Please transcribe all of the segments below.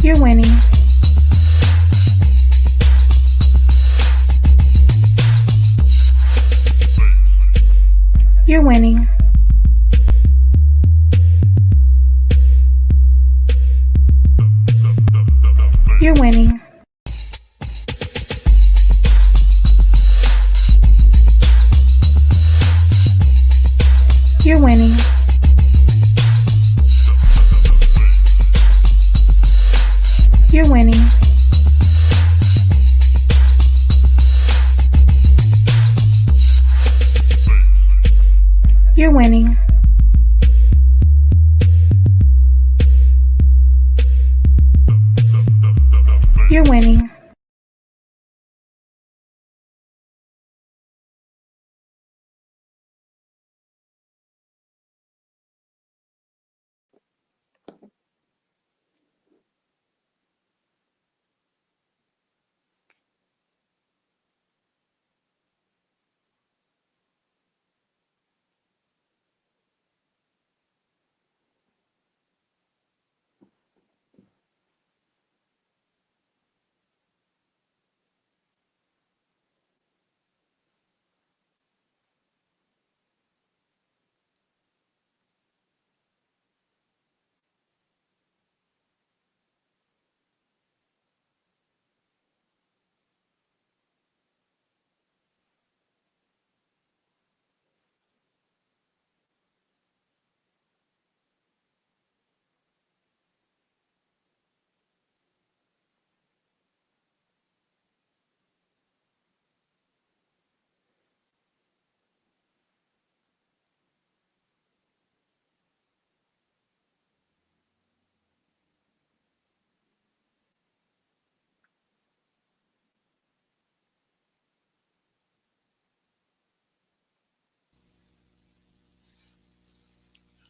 You're winning. You're winning. You're winning. You're winning. You're winning. You're winning. You're winning.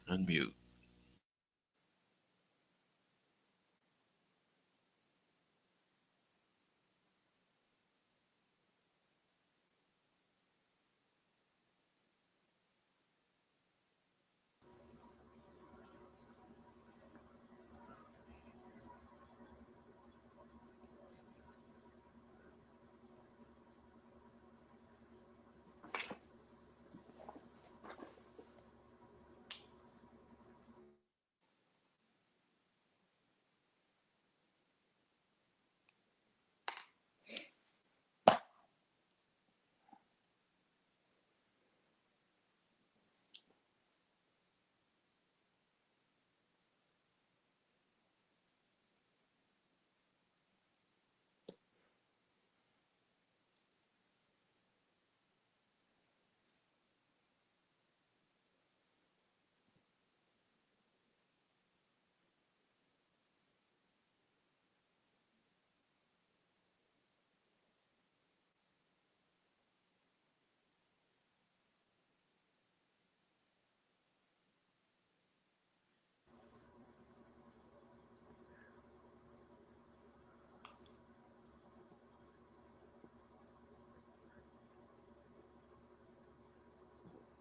Unmute.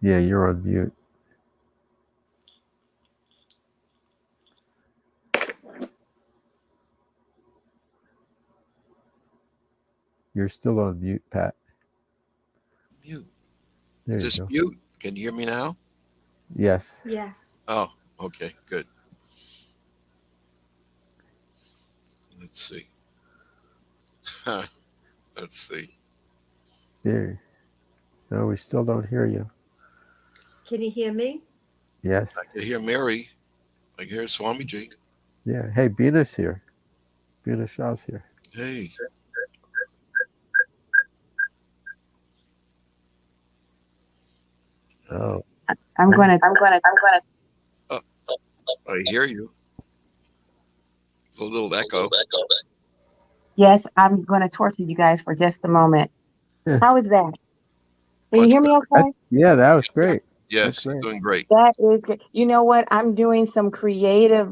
Yeah, you're on mute. You're still on mute, Pat. Mute. There Is you this go. mute? Can you hear me now? Yes. Yes. Oh, okay, good. Let's see. Let's see. There. No, we still don't hear you. Can you hear me? Yes. I can hear Mary. I can hear Swamiji. Yeah. Hey, Bina's here. Bina Shah's here. Hey. Oh. I'm gonna. Oh, I hear you. It's a little echo. Yes, I'm gonna torture you guys for just a moment. Yeah. How is that? Can you Much hear me better. okay? Yeah, that was great. Yes, That's you're great. doing great. That is good. You know what? I'm doing some creative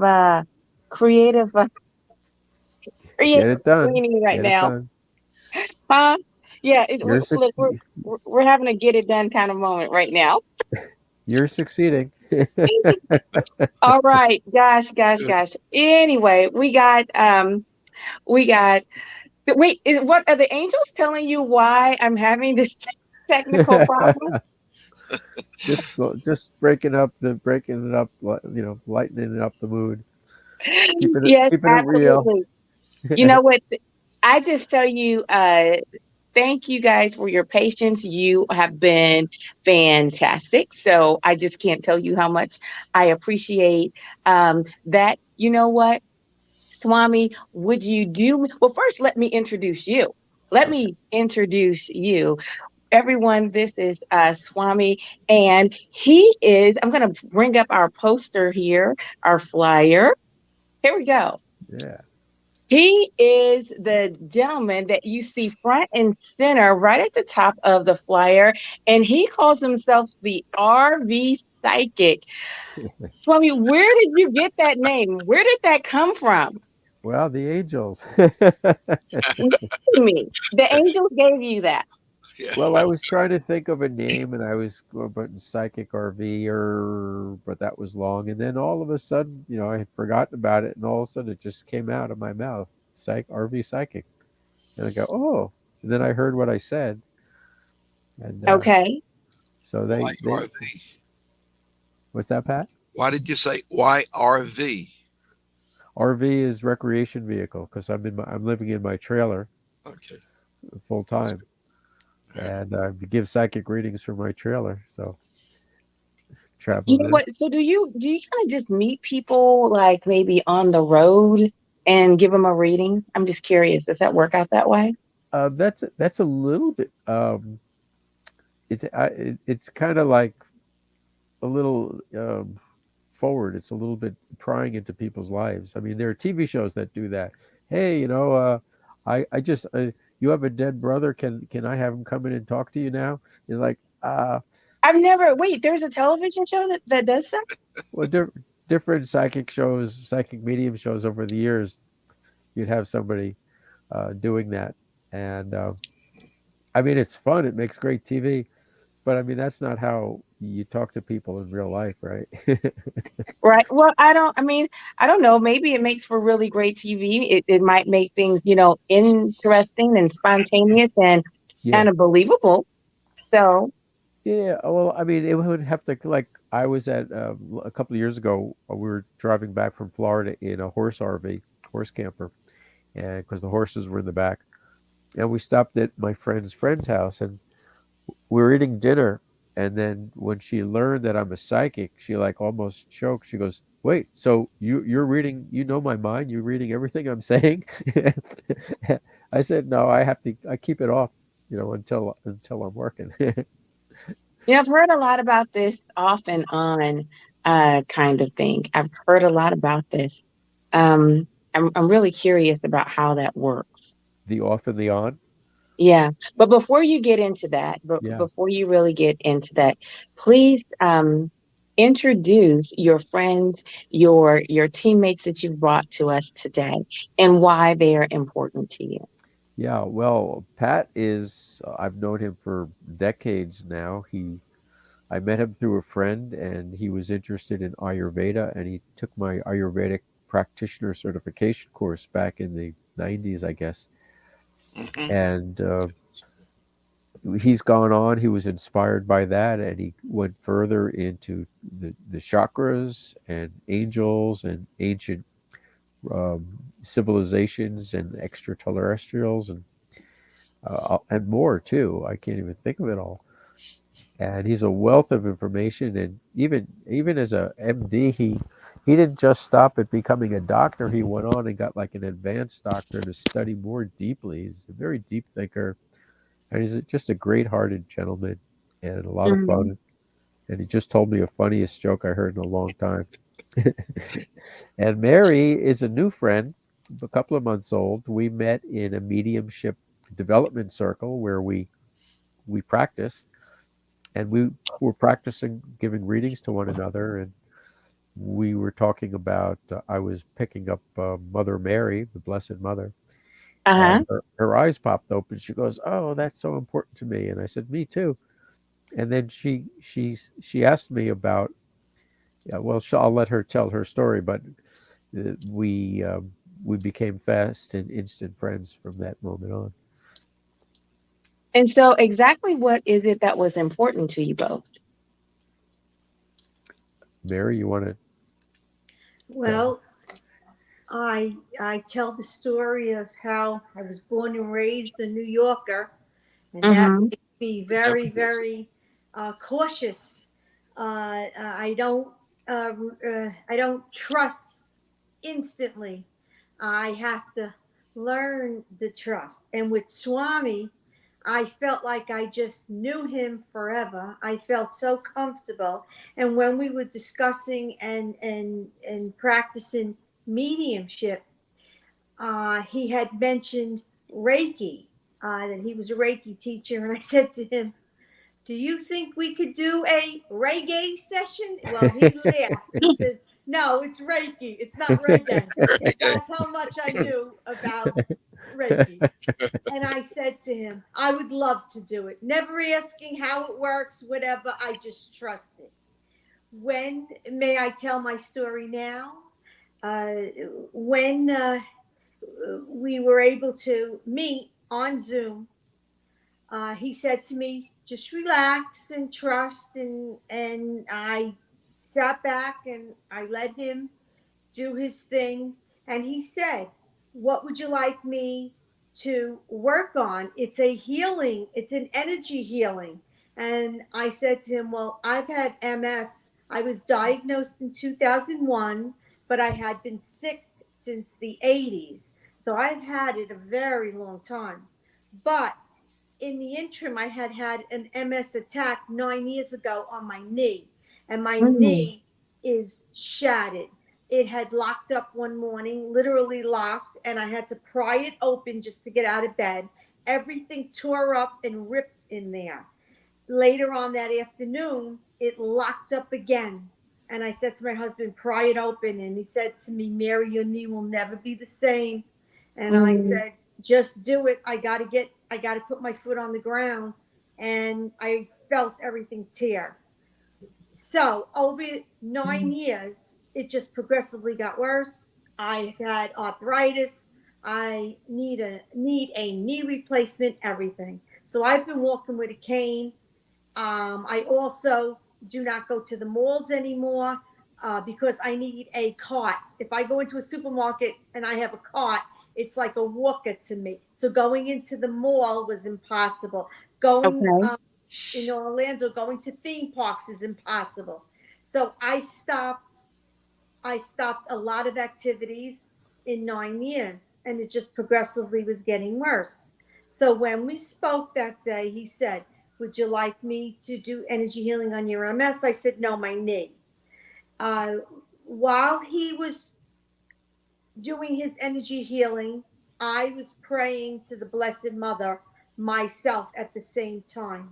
creative Get it done. cleaning right Get it now. done. Huh? Yeah, You're look, we're having a get it done kind of moment right now. You're succeeding. All right, gosh. Anyway, we got. Wait, what are the angels telling you why I'm having this technical problem? Just breaking it up, lightening up the mood, Yes, keeping it real. absolutely. You know what? I just tell you, thank you guys for your patience. You have been fantastic. So I just can't tell you how much I appreciate that. You know what, Swami, would you do? Well, first, let me introduce you. Let Okay. me introduce you. Everyone, this is Swami, and he is, I'm going to bring up our poster here, our flyer. Here we go. Yeah. He is the gentleman that you see front and center right at the top of the flyer, and he calls himself the RV Psychic. Swami, where did you get that name? Where did that come from? Well, the angels. Tell me. The angels gave you that. Yeah. Well, I was trying to think of a name, and I was going putting psychic RV, but that was long. And then all of a sudden, I had forgotten about it, and all of a sudden it just came out of my mouth, RV psychic. And I go, oh. And then I heard what I said, and Okay. so Why they RV? what's that, Pat? Why did you say why RV? RV is recreation vehicle because I'm living in my trailer Okay. full time, and I give psychic readings from my trailer. So You traveling know in. what? So do you kind of just meet people like maybe on the road and give them a reading? I'm just curious. Does that work out that way? That's a little bit. It's kind of like a little forward. It's a little bit prying into people's lives. I mean, there are TV shows that do that. Hey, I just you have a dead brother. Can I have him come in and talk to you now? He's like, I've never. Wait, there's a television show that does that. well, different psychic medium shows over the years. You'd have somebody doing that, and I mean, it's fun. It makes great TV. But I mean, that's not how you talk to people in real life, right? Right. Well, I don't. I mean, I don't know. Maybe it makes for really great TV. It might make things, interesting and spontaneous and Yeah. kind of believable. So, Yeah. Well, I mean, it would have to, like, I was at a couple of years ago, we were driving back from Florida in a horse RV, horse camper, and because the horses were in the back. And we stopped at my friend's house, and we were eating dinner. And then when she learned that I'm a psychic, she like almost choked. She goes, "Wait, so you're reading? You know my mind? You're reading everything I'm saying?" I said, "No, I keep it off, until I'm working." I've heard a lot about this off and on kind of thing. I've heard a lot about this. I'm really curious about how that works. The off and the on. Yeah, but before you get into that, Yeah. before you really get into that, please introduce your friends, your teammates that you've brought to us today, and why they are important to you. Yeah, well, Pat is, I've known him for decades now. I met him through a friend, and he was interested in Ayurveda, and he took my Ayurvedic practitioner certification course back in the 90s, I guess. Hmm. And he's gone on, he was inspired by that, and he went further into the chakras and angels and ancient civilizations and extraterrestrials and more too. I can't even think of it all. And he's a wealth of information. And even as a MD, he didn't just stop at becoming a doctor. He went on and got like an advanced doctor to study more deeply. He's a very deep thinker, and he's just a great-hearted gentleman and a lot of Mhm. fun. And he just told me the funniest joke I heard in a long time. And Mary is a new friend, a couple of months old. We met in a mediumship development circle where we practiced, and we were practicing giving readings to one another. And we were talking about, I was picking up Mother Mary, the Blessed Mother, Uh-huh. and her eyes popped open. She goes, "Oh, that's so important to me." And I said, "Me too." And then she asked me about. Yeah, well, I'll let her tell her story, but uh, we um, we became fast and instant friends from that moment on. And so, exactly what is it that was important to you both? Mary, you want to tell? Well, I tell the story of how I was born and raised a New Yorker, and that Mm-hmm. makes me Yep. very, very cautious. I don't I don't trust instantly. I have to learn the trust. And with Swami, I felt like I just knew him forever. I felt so comfortable. And when we were discussing and practicing mediumship, he had mentioned Reiki, that he was a Reiki teacher. And I said to him, do you think we could do a reggae session? Well, he laughed. He says, no, it's Reiki. It's not reggae. That's how much I knew about Reiki. And I said to him, I would love to do it. Never asking how it works, whatever. I just trust it. When may I tell my story now? Uh, when we were able to meet on Zoom, he said to me, "Just relax and trust." And I sat back and I let him do his thing. And he said, "What would you like me to work on?" It's a healing. It's an energy healing. And I said to him, "Well, I've had MS. I was diagnosed in 2001, but I had been sick since the 80s. So I've had it a very long time. But in the interim, I had an MS attack 9 years ago on my knee, and my Mm-hmm. knee is shattered. It had locked up one morning, literally locked, and I had to pry it open just to get out of bed. Everything tore up and ripped in there. Later on that afternoon, it locked up again. And I said to my husband, pry it open. And he said to me, Mary, your knee will never be the same. And I Mm-hmm. said, just do it. I got to put my foot on the ground. And I felt everything tear. So over 9 years, it just progressively got worse. I had arthritis. I need a knee replacement, everything. So I've been walking with a cane. I also do not go to the malls anymore because I need a cart. If I go into a supermarket and I have a cart, it's like a walker to me. So going into the mall was impossible. Going Okay. in Orlando, going to theme parks is impossible. So I stopped. I stopped a lot of activities in 9 years, and it just progressively was getting worse. So when we spoke that day, he said, would you like me to do energy healing on your MS? I said, no, my knee. Uh, while he was doing his energy healing, I was praying to the Blessed Mother myself at the same time.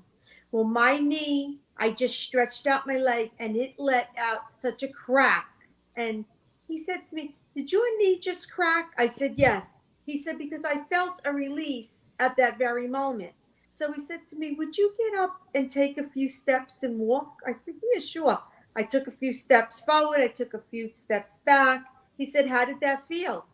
Well, my knee, I just stretched out my leg and it let out such a crack. And he said to me, did your knee just crack? I said, yes. He said, because I felt a release at that very moment. So he said to me, would you get up and take a few steps and walk? I said, yeah, sure. I took a few steps forward. I took a few steps back. He said, how did that feel?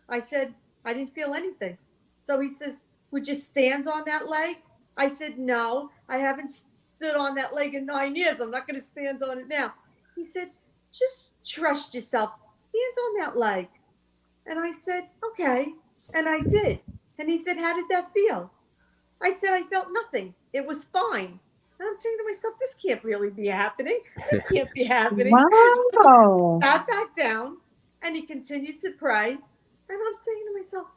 I said, I didn't feel anything. So he says, would you stand on that leg? I said, no, I haven't stood on that leg in 9 years. I'm not going to stand on it now. He said, just trust yourself. Stand on that leg. And I said, okay. And I did. And he said, how did that feel? I said, I felt nothing. It was fine. And I'm saying to myself, this can't really be happening. This can't be happening. So Wow. I sat back down and he continued to pray. And I'm saying to myself,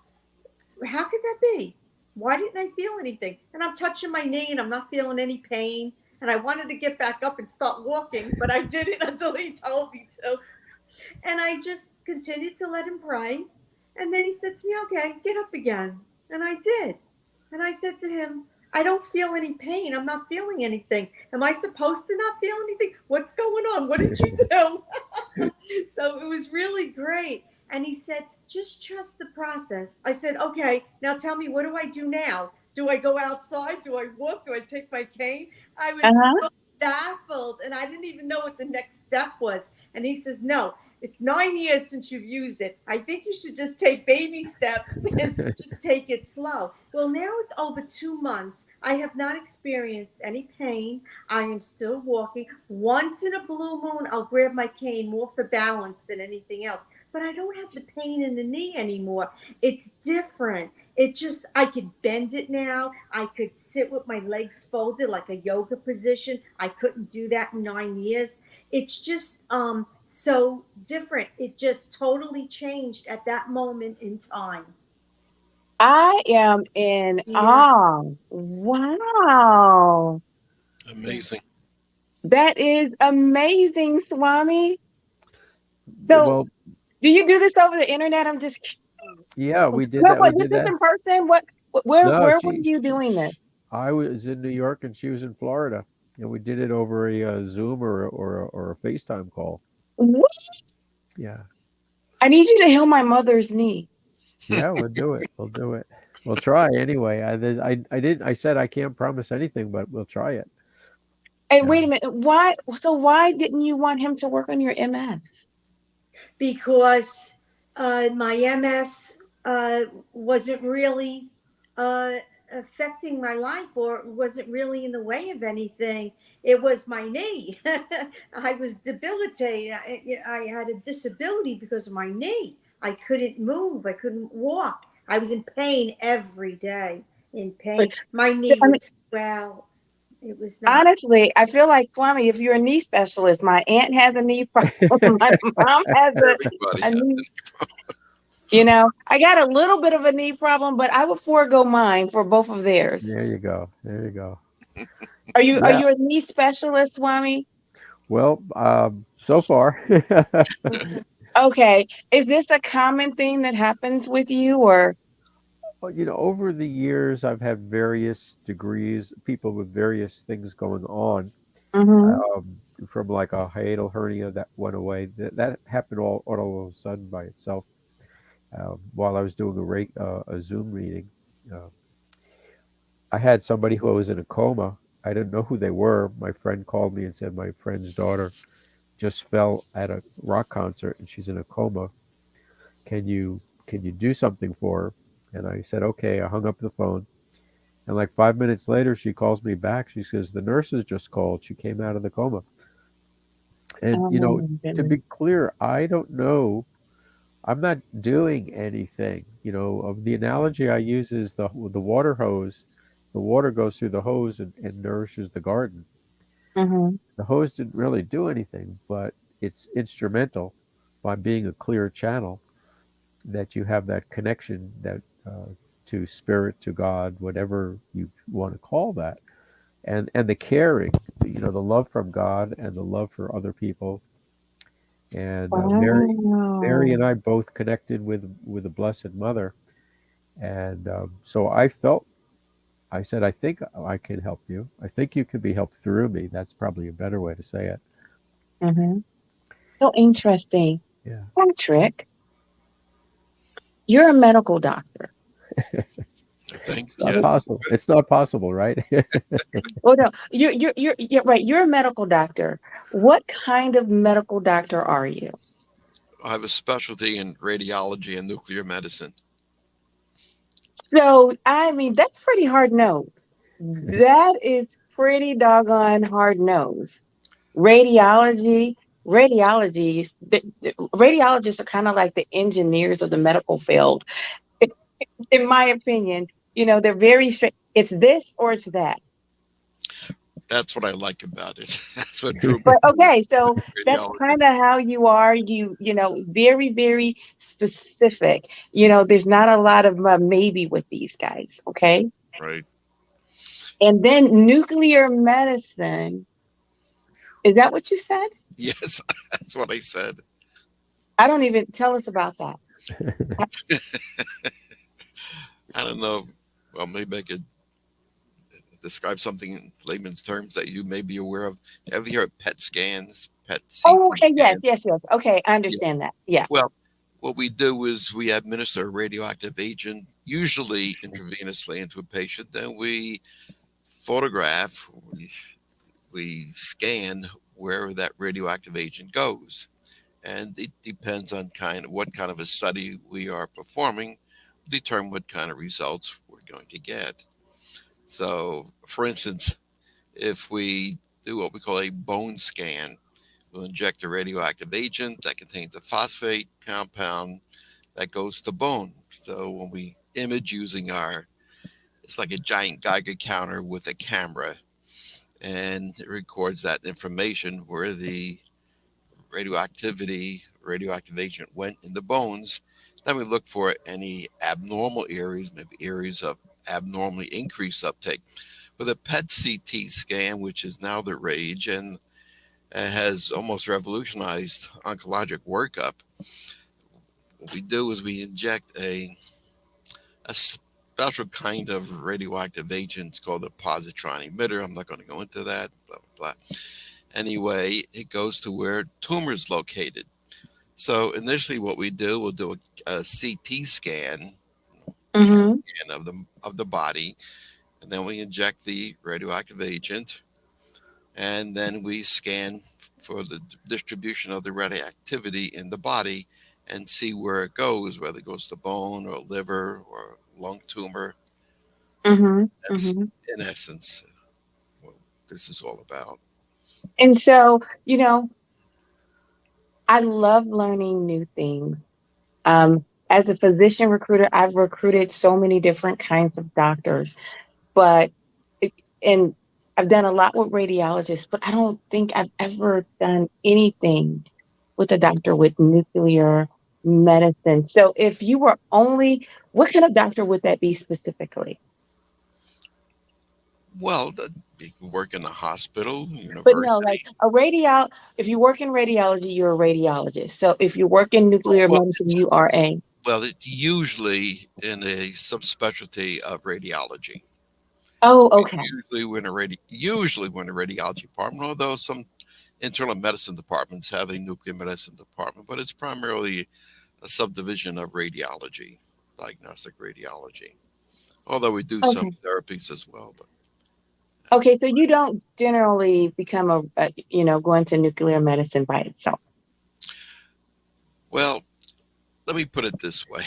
how could that be? Why didn't I feel anything? And I'm touching my knee and I'm not feeling any pain. And I wanted to get back up and start walking, but I didn't until he told me to. And I just continued to let him pray. And then he said to me, okay, get up again. And I did. And I said to him, I don't feel any pain. I'm not feeling anything. Am I supposed to not feel anything? What's going on? What did you do? So it was really great. And he said, just trust the process. I said, okay, now tell me, what do I do now? Do I go outside? Do I walk? Do I take my cane? I was Uh-huh. so baffled, and I didn't even know what the next step was. And he says, "No, it's 9 years since you've used it. I think you should just take baby steps and just take it slow." Well, now it's over 2 months. I have not experienced any pain. I am still walking. Once in a blue moon, I'll grab my cane more for balance than anything else. But I don't have the pain in the knee anymore. It's different. It just, I could bend it now. I could sit with my legs folded like a yoga position. I couldn't do that in 9 years. It's just so different. It just totally changed at that moment in time. I am in Yeah. awe. Wow. Yeah. Amazing. That is amazing, Swami. So, Well, do you do this over the internet? I'm just yeah, we did what, that. We what, this did is that. in person? No, Where were you doing this? I was in New York and she was in Florida, and we did it over a Zoom or a FaceTime call. What? Yeah, I need you to heal my mother's knee. yeah, we'll do it. We'll do it. We'll try anyway. I didn't. I said I can't promise anything, but we'll try it. And Yeah. wait a minute, why? So why didn't you want him to work on your MS? Because my MS wasn't really uh, affecting my life, or wasn't really in the way of anything. It was my knee. I was debilitated. I had a disability because of my knee. I couldn't move. I couldn't walk. I was in pain every day. In But, pain. My knee I mean, would swell. It was not. honestly, I feel like Swami, if you're a knee specialist, my aunt has a knee problem. My mom has Everybody a has knee. I got a little bit of a knee problem, but I would forego mine for both of theirs. There you go. There you go. Are Yeah. you a knee specialist, Swami? Well, so far, Okay. Is this a common thing that happens with you or well, over the years, I've had various degrees, people with various things going on. mhm. Um, from like a hiatal hernia that went away. That happened all of a sudden by itself while I was doing a Zoom meeting. Uh, I had somebody who was in a coma. I didn't know who they were. My friend called me and said my friend's daughter just fell at a rock concert and she's in a coma. Can you do something for her? And I said, okay. I hung up the phone. And like 5 minutes later, she calls me back. She says, the nurses just called. She came out of the coma. And, Oh my to goodness. be clear, I don't know. I'm not doing anything. The analogy I use is the water hose. The water goes through the hose and nourishes the garden. Mhm. The hose didn't really do anything, but it's instrumental by being a clear channel that you have that connection that to spirit, to God, whatever you want to call that, and the caring, the love from God and the love for other people. And Mary Wow. and I both connected with the Blessed Mother, and so I felt. I said, I think I can help you. I think you can be helped through me. That's probably a better way to say it. Mhm. So interesting. Yeah. Patrick, you're a medical doctor. I think It's not yes. possible. It's not possible, right? Oh no, you're right. You're a medical doctor. What kind of medical doctor are you? I have a specialty in radiology and nuclear medicine. So, I mean, that's pretty hard nosed. That is pretty doggone hard nosed. Radiology, radiologists are kind of like the engineers of the medical field, in my opinion. They're very straight. It's this or it's that. That's what I like about it. That's what drew me But okay, so to that's radiology. kind of how you are. Very, very specific. There's not a lot of maybe with these guys. Okay. Right. And then nuclear medicine. Is that what you said? Yes, that's what I said. I don't even tell us about that. I don't know. Well, maybe I could describe something in layman's terms that you may be aware of. Have you heard of PET scans, PET Oh, CT okay. Yes, scans? yes, yes. Okay, I Yeah. understand that. Yeah. Well, what we do is we administer a radioactive agent, usually intravenously into a patient. Then we photograph, we we scan where that radioactive agent goes. And it depends on kind of what kind of a study we are performing, determine what kind of results we're going to get. So, for instance, if we do what we call a bone scan, we'll inject a radioactive agent that contains a phosphate compound that goes to bone. So when we image using our, it's like a giant Geiger counter with a camera, and it records that information where the radioactive agent went in the bones. Then we look for any abnormal areas, maybe areas of abnormally increased uptake. With a PET CT scan, which is now the rage and has almost revolutionized oncologic workup, what we do is we inject a special kind of radioactive agent. It's called a positron emitter. I'm not going to go into that. Blah, blah, blah. Anyway, it goes to where tumor is located. So initially, what we do, we'll do a CT scan, CAT Mm-hmm. scan of the body, and then we inject the radioactive agent, and then we scan for the distribution of the radioactivity in the body and see where it goes, whether it goes to bone or liver or lung tumor. Mm-hmm. That's Mm-hmm. in essence what this is all about. And so, I love learning new things. As a physician recruiter, I've recruited so many different kinds of doctors, but it, and I've done a lot with radiologists, but I don't think I've ever done anything with a doctor with nuclear medicine. So if you were only, what kind of doctor would that be specifically? Well, you can work in a hospital, But no, like university. if you work in radiology, you're a radiologist. So if you work in Oh, nuclear medicine, you are a, it's usually in a subspecialty of radiology. oh, okay. Usually we're in a radiology department, although some internal medicine departments have a nuclear medicine department, but it's primarily a subdivision of radiology, diagnostic radiology. Although we do some Okay. therapies as well, but that's Okay, so you don't generally become go into nuclear medicine by itself. well. Let me put it this way: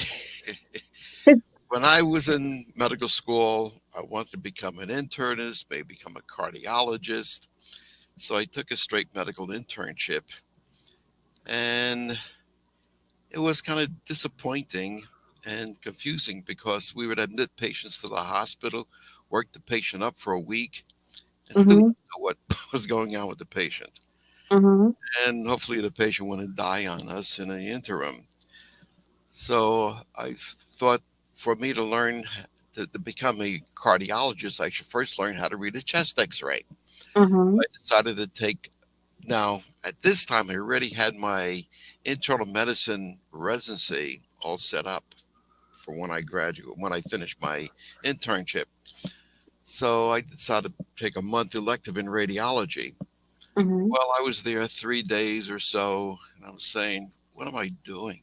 when I was in medical school, I wanted to become an internist, maybe become a cardiologist. So I took a straight medical internship, and it was kind of disappointing and confusing because we would admit patients to the hospital, work the patient up for a week, and still Mhm. not know what was going on with the patient. Mhm. And hopefully the patient wouldn't die on us in the interim. So I thought for me to learn to become a cardiologist, I should first learn how to read a chest x ray. Mhm. I decided to take, now at this time, I already had my internal medicine residency all set up for when I finished my internship. So I decided to take a month elective in radiology. Mhm. Well, I was there 3 days or so, and I was saying, what am I doing?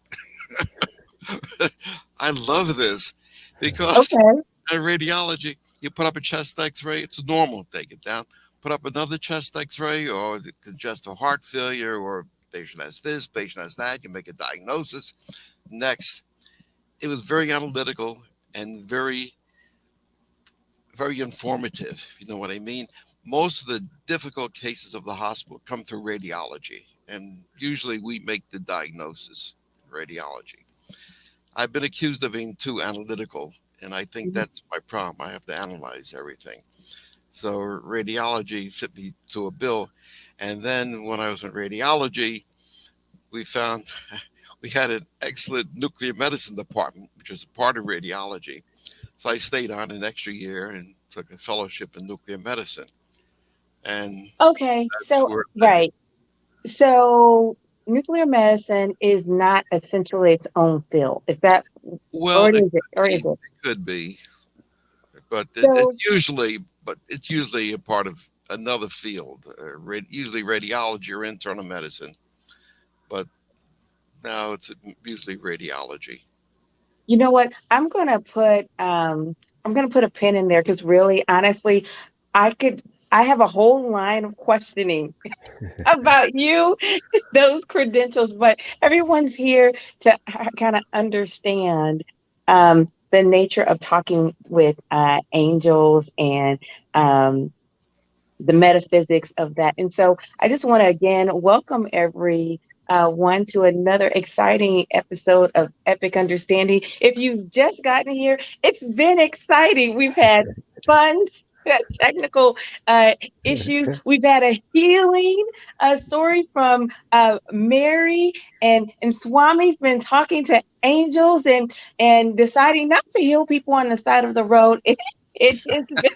I love this because Okay. in radiology, you put up a chest x-ray, it's normal, take it down. Put up another chest x-ray or the congestive heart failure or patient has this, patient has that, you make a diagnosis. Next, it was very analytical and very informative, if you know what I mean. Most of the difficult cases of the hospital come through radiology, and usually we make the diagnosis in radiology. I've been accused of being too analytical, and I think Mhm. that's my problem. I have to analyze everything. So radiology fit me to a bill. And then when I was in radiology, we found we had an excellent nuclear medicine department, which was a part of radiology. So I stayed on an extra year and took a fellowship in nuclear medicine. And Okay. that's So where it led me. right. So nuclear medicine is not essentially its own field. Is that, Well, or it is it? Or is could be, it? it could be, but So it's usually a part of another field, usually radiology or internal medicine. But now it's usually radiology. you know what? I'm gonna put a pin in there because really, honestly, I could. I have a whole line of questioning about you, those credentials, but everyone's here to kind of understand the nature of talking with angels and um, the metaphysics of that. And so I just want to again welcome every one to another exciting episode of Epic Understanding. If you've just gotten here, it's been exciting. We've had fun. Technical issues. We've had a healing story from Mary, and Swami's been talking to angels and deciding not to heal people on the side of the road. It's been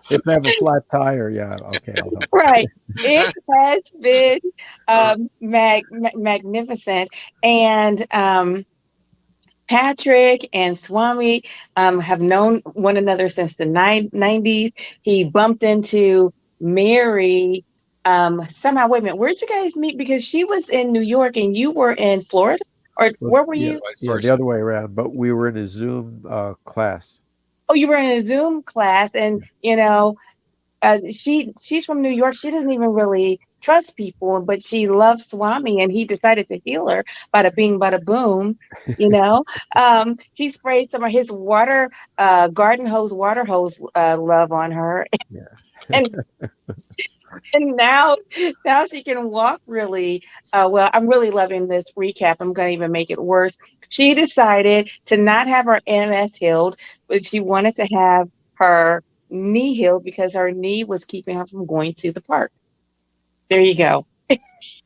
If I have a flat tire, yeah, okay, I'll help. right. It has been magnificent. And Patrick and Swami have known one another since the 90s. He bumped into Mary somehow. Wait a minute, where'd you guys meet? Because she was in New York and you were in Florida? Or Well, where were yeah, you? Vice yeah, the versa. other way around. But we were in a Zoom class. Oh, you were in a Zoom class, and she's from New York. She doesn't even really trust people, but she loves Swami, and he decided to heal her. Bada bing, bada boom. He sprayed some of his garden hose, water hose love on her, Yeah. and and now she can walk really well. I'm really loving this recap. I'm going to even make it worse. She decided to not have her MS healed, but she wanted to have her knee healed because her knee was keeping her from going to the park. There you go.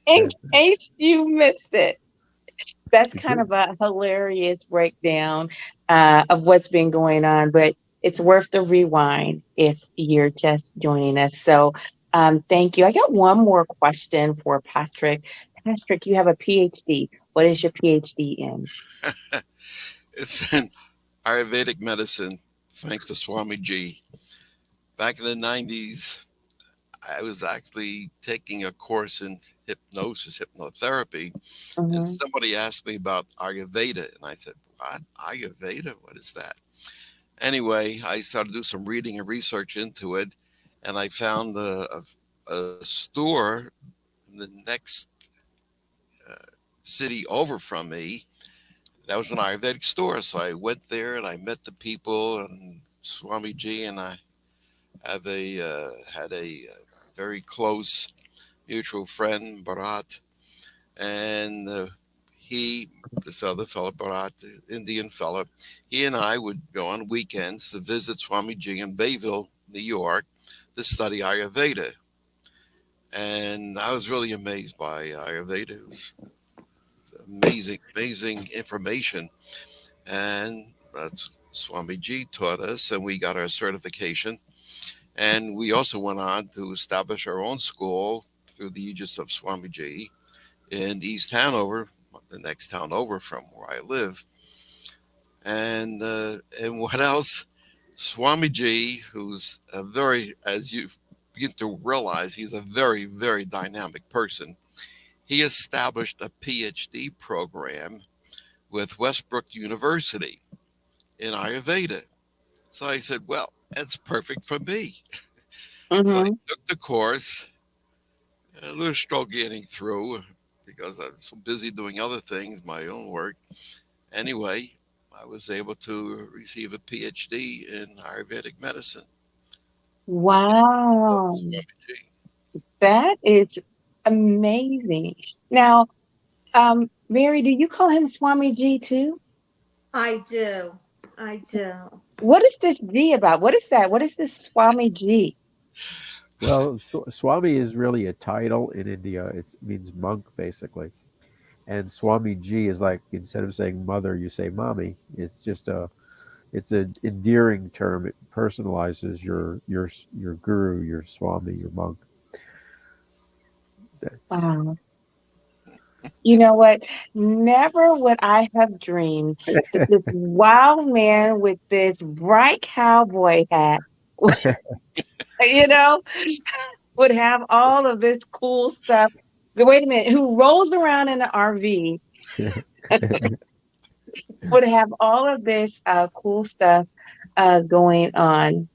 In That's it. case you missed it, that's She kind did. of a hilarious breakdown of what's been going on, but it's worth the rewind if you're just joining us. So, thank you. I got one more question for Patrick. Patrick, you have a PhD. What is your PhD in? It's in Ayurvedic medicine, thanks to Swami G. Back in the 90s, I was actually taking a course in hypnosis, hypnotherapy, and Hmm. somebody asked me about Ayurveda, and I said, "What? Ayurveda? What is that?" Anyway, I started to do some reading and research into it, and I found a store in the next uh, city over from me that was an Ayurvedic store. So I went there and I met the people, and Swami G and I have had a very close mutual friend, Bharat, and he, this other fellow, Bharat, the Indian fellow, he and I would go on weekends to visit Swami G in Bayville, New York, to study Ayurveda. And I was really amazed by Ayurveda. It was amazing, amazing information. And that's Swami G taught us, and we got our certification. And we also went on to establish our own school through the aegis of Swami G in East Hanover, the next town over from where I live. And what else? Swamiji, who's a very, as you begin to realize, he's a very, very dynamic person. He established a PhD program with Westbrook University in Ayurveda. So I said, well, that's perfect for me. So I Hmm. took the course, a little struggle getting through because I was so busy doing other things, my own work. Anyway, I was able to receive a PhD in Ayurvedic medicine with the aegis of Wow, Swamiji. that is amazing. Now, Mary, do you call him Swami G too? I do. I do. What is this G about? What is that? What is this Swami G? Well, Swami is really a title in India. It means monk, basically. And Swami Ji is like, instead of saying mother, you say mommy. It's an endearing term. It personalizes your guru, your Swami, your monk. That's Wow. You know what? Never would I have dreamed that this wild man with this bright cowboy hat, you know, would have all of this cool stuff. Wait a minute, who rolls around in an RV would have all of this cool stuff going on.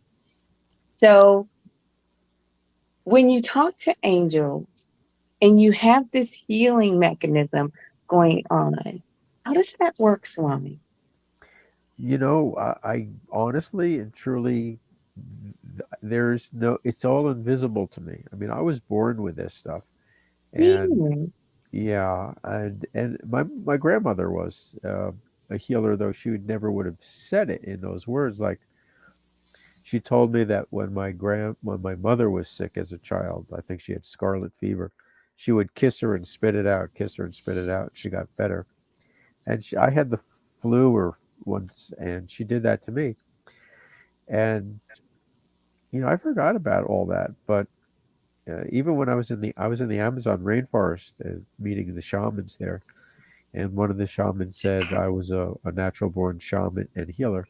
So when you talk to angels and you have this healing mechanism going on, how does that work, Swami? I honestly and truly, there's no, it's all invisible to me. I mean, I was born with this stuff. And Really? yeah, and my grandmother was a healer, though she would have said it in those words. Like, she told me that when my mother was sick as a child, I think she had scarlet fever, she would kiss her and spit it out, kiss her and spit it out. She got better. And I had the flu or once, and she did that to me. And I forgot about all that. But even when I was in the Amazon rainforest, meeting the shamans there, and one of the shamans said I was a natural born shaman and healer.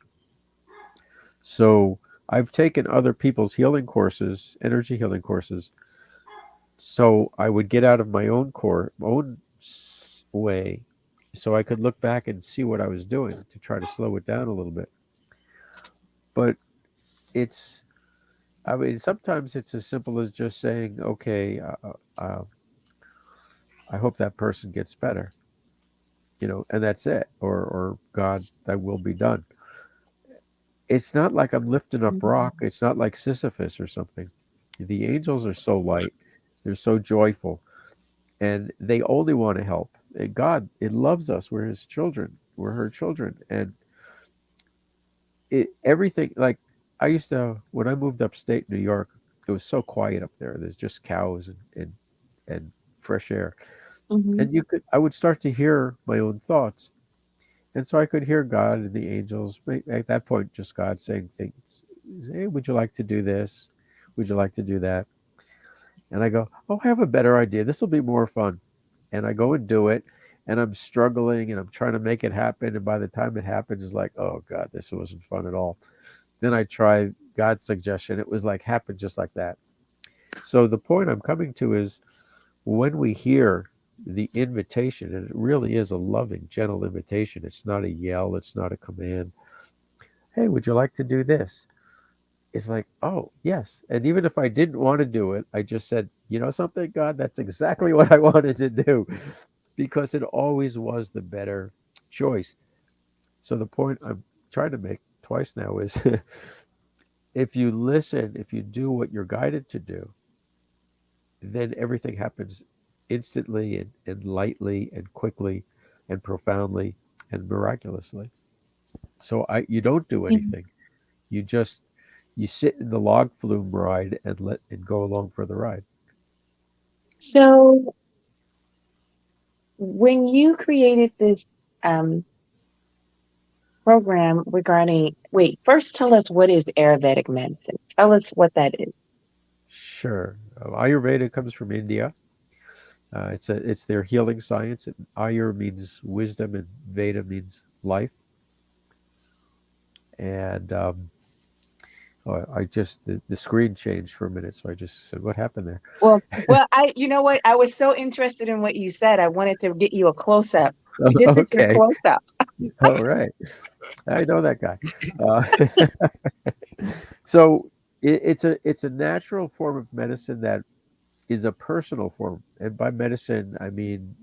So I've taken other people's healing courses, energy healing courses, so I would get out of my own way, so I could look back and see what I was doing to try to slow it down a little bit. But it's, I mean, sometimes it's as simple as just saying, okay, I hope that person gets better, and that's it. Or God, thy will be done. It's not like I'm lifting up rock. Mhm. It's not like Sisyphus or something. The angels are so light. They're so joyful, and they only want to help. And God, it loves us. We're His children. We're her children, and everything. Like, I used to, when I moved upstate New York, it was so quiet up there. There's just cows and fresh air, Mhm. and I would start to hear my own thoughts, and so I could hear God and the angels. At that point, just God saying things. Hey, would you like to do this? Would you like to do that? And I go, oh, I have a better idea. This will be more fun. And I go and do it. And I'm struggling and I'm trying to make it happen. And by the time it happens, it's like, oh God, this wasn't fun at all. Then I try God's suggestion. It was like happened just like that. So the point I'm coming to is, when we hear the invitation, and it really is a loving, gentle invitation, it's not a yell, it's not a command. Hey, would you like to do this? It's like, oh, yes. And even if I didn't want to do it, I just said, you know something, God, that's exactly what I wanted to do, because it always was the better choice. So the point I'm trying to make twice now is, if you listen, if you do what you're guided to do, then everything happens instantly and lightly and quickly and profoundly and miraculously. So you don't do Mhm. anything. You just you sit in the log flume ride and let and go along for the ride. So when you created this um, program regarding, wait, first tell us what is Ayurvedic medicine. Tell us what that is. Sure. Ayurveda comes from India. It's their healing science. Ayur means wisdom, and Veda means life. And oh, the screen changed for a minute, so I just said, "What happened there?" You know what? I was so interested in what you said. I wanted to get you a close up. This is your Okay. close up. All right. I know that guy. Uh, so it's a natural form of medicine that is a personal form, and by medicine I mean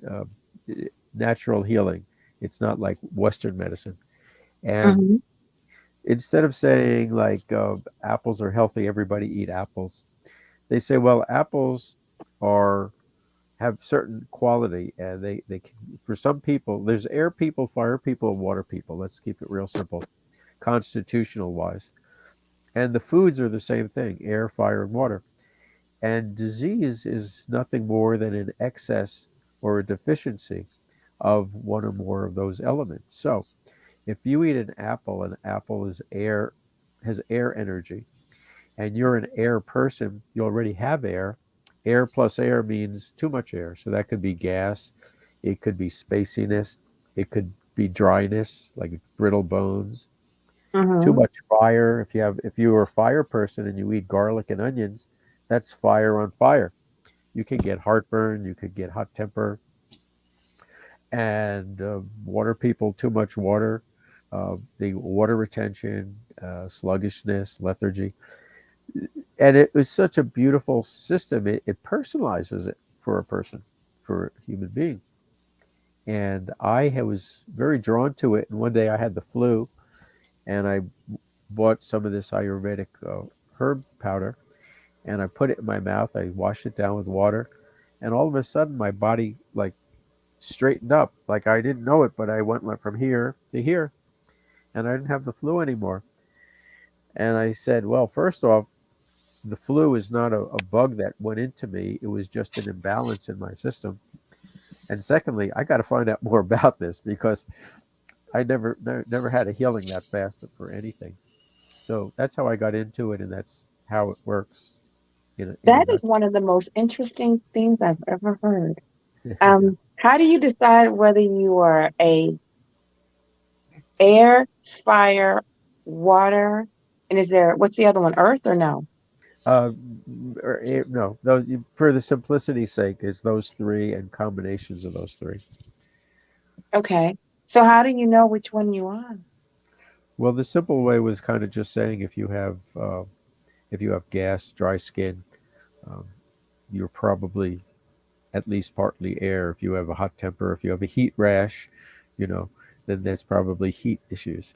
natural healing. It's not like Western medicine. And Hmm. instead of saying like apples are healthy, everybody eat apples, they say, well, apples are have certain quality, and they can, for some people, there's air people, fire people, and water people. Let's keep it real simple, constitutional wise. And the foods are the same thing: air, fire, and water. And disease is nothing more than an excess or a deficiency of one or more of those elements. So if you eat an apple is air, has air energy, and you're an air person, you already have air. Air plus air means too much air. So that could be gas, it could be spaciness, it could be dryness, like brittle bones. Too Hmm. much fire. If you are a fire person and you eat garlic and onions, that's fire on fire. You can get heartburn, you could get hot temper, and water people, too much water, the water retention, sluggishness, lethargy. and it was such a beautiful system. It personalizes it for a person, for a human being. And was very drawn to it. And one day I had the flu, and I bought some of this Ayurvedic herb powder, and I put it in my mouth. I washed it down with water, and all of a sudden my body like straightened up. Like I didn't know it, but I went like from here to here, and I didn't have the flu anymore. And I said, well, first off, the flu is not a bug that went into me. It was just an imbalance in my system. And secondly, I got to find out more about this because I never had a healing that fast for anything. So that's how I got into it, and that's how it works in a That is nutshell. one of the most interesting things I've ever heard. Yeah. How do you decide whether you are a air, fire, water, and is there what's the other one? Earth or no? Uh, no, for the simplicity's sake, it's those three and combinations of those three. Okay. So how do you know which one you are? Well, the simple way was kind of just saying if you have gas, dry skin, um, you're probably at least partly air. If you have a hot temper, if you have a heat rash, you know, then there's probably heat issues.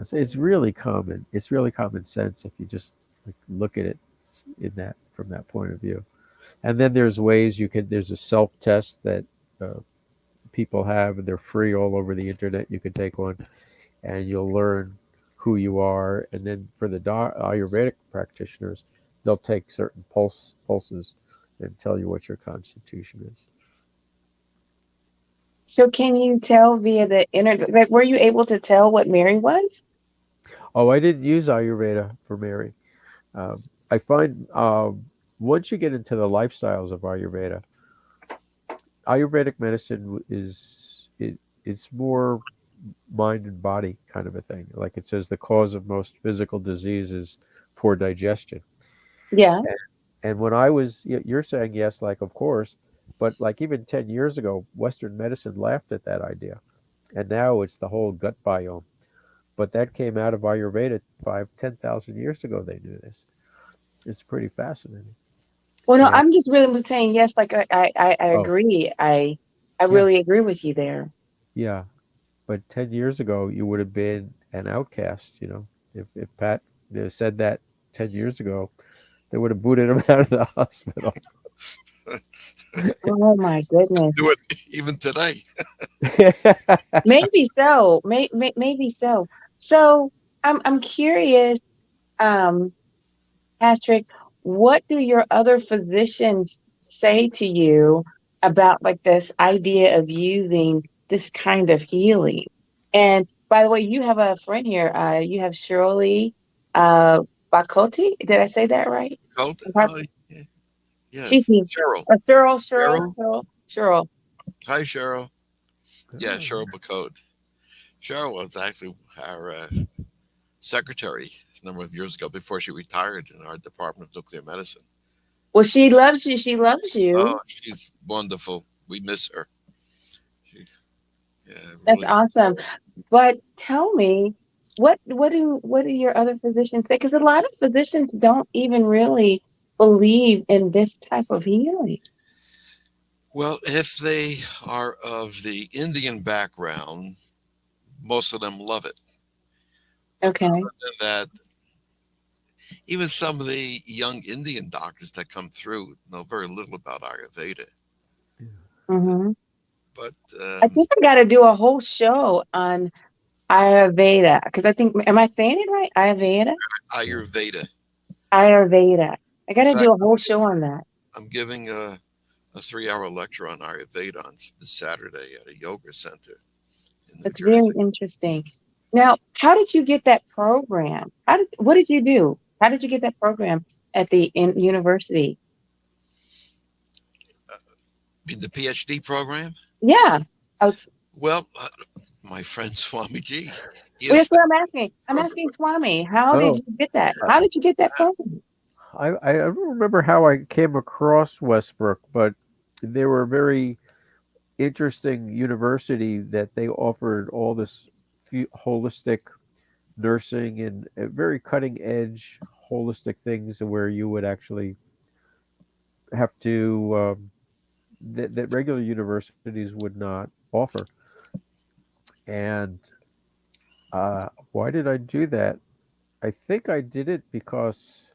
So it's really common. It's really common sense if you just like, look at it in that from that point of view. And then there's ways you can. There's a self test that uh, people have, and they're free all over the internet. You can take one, and you'll learn who you are. And then for the Ayurvedic practitioners, they'll take certain pulses and tell you what your constitution is. So can you tell via the internet, like were you able to tell what Mary was? Oh, I didn't use Ayurveda for Mary. I find once you get into the lifestyles of Ayurveda, Ayurvedic medicine it's more mind and body kind of a thing. Like it says, the cause of most physical disease is poor digestion. Yeah. And when I was, you're saying yes, like of course, but like even 10 years ago, Western medicine laughed at that idea, and now it's the whole gut biome. But that came out of Ayurveda 10,000 years ago. They knew this. It's pretty fascinating. Well, no, And I'm just really saying yes, like I oh agree. I yeah, really agree with you there. yeah. But 10 years ago, you would have been an outcast. If Pat said that 10 years ago, they would have booted him out of the hospital. Oh my goodness. Do it even today. Maybe so. Maybe so. So I'm curious, um, Patrick, what do your other physicians say to you about like this idea of using this kind of healing? And by the way, you have a friend here. You have Shirley uh Bakoti. Did I say that right? Called? Yeah. She's Yes. Cheryl. Cheryl. Cheryl. Hi, Cheryl. Yeah, Oh, Cheryl McCode. Cheryl was actually our secretary a number of years ago before she retired in our Department of Nuclear Medicine. Well, she loves you. She loves you. Oh, she's wonderful. We miss her. She, yeah, That's really. awesome. But tell me, what do your other physicians say? Because a lot of physicians don't even really believe in this type of healing. Well, if they are of the Indian background, most of them love it. But Okay. other than that, even some of the young Indian doctors that come through know very little about Ayurveda. yeah. Hmm. But I think I got to do a whole show on Ayurveda because I think, am I saying it right? Ayurveda? Yeah. Ayurveda. Ayurveda. I In got to do fact, a whole show on that. I'm giving a 3 hour lecture on Ayurveda on this Saturday at a yoga center in New It's very Jersey. interesting. Now, how did you get that program? What did you do? How did you get that program at the university? In the PhD program, Yeah. I was, well, my friend Swamiji, he well, that's is what the I'm asking. I'm asking program. Swami, how did Oh, you get that? How did you get that program? I don't remember how I came across Westbrook, but they were a very interesting university that they offered all this holistic nursing and very cutting edge holistic things where you would actually have to that regular universities would not offer. And why did I do that? I think I did it because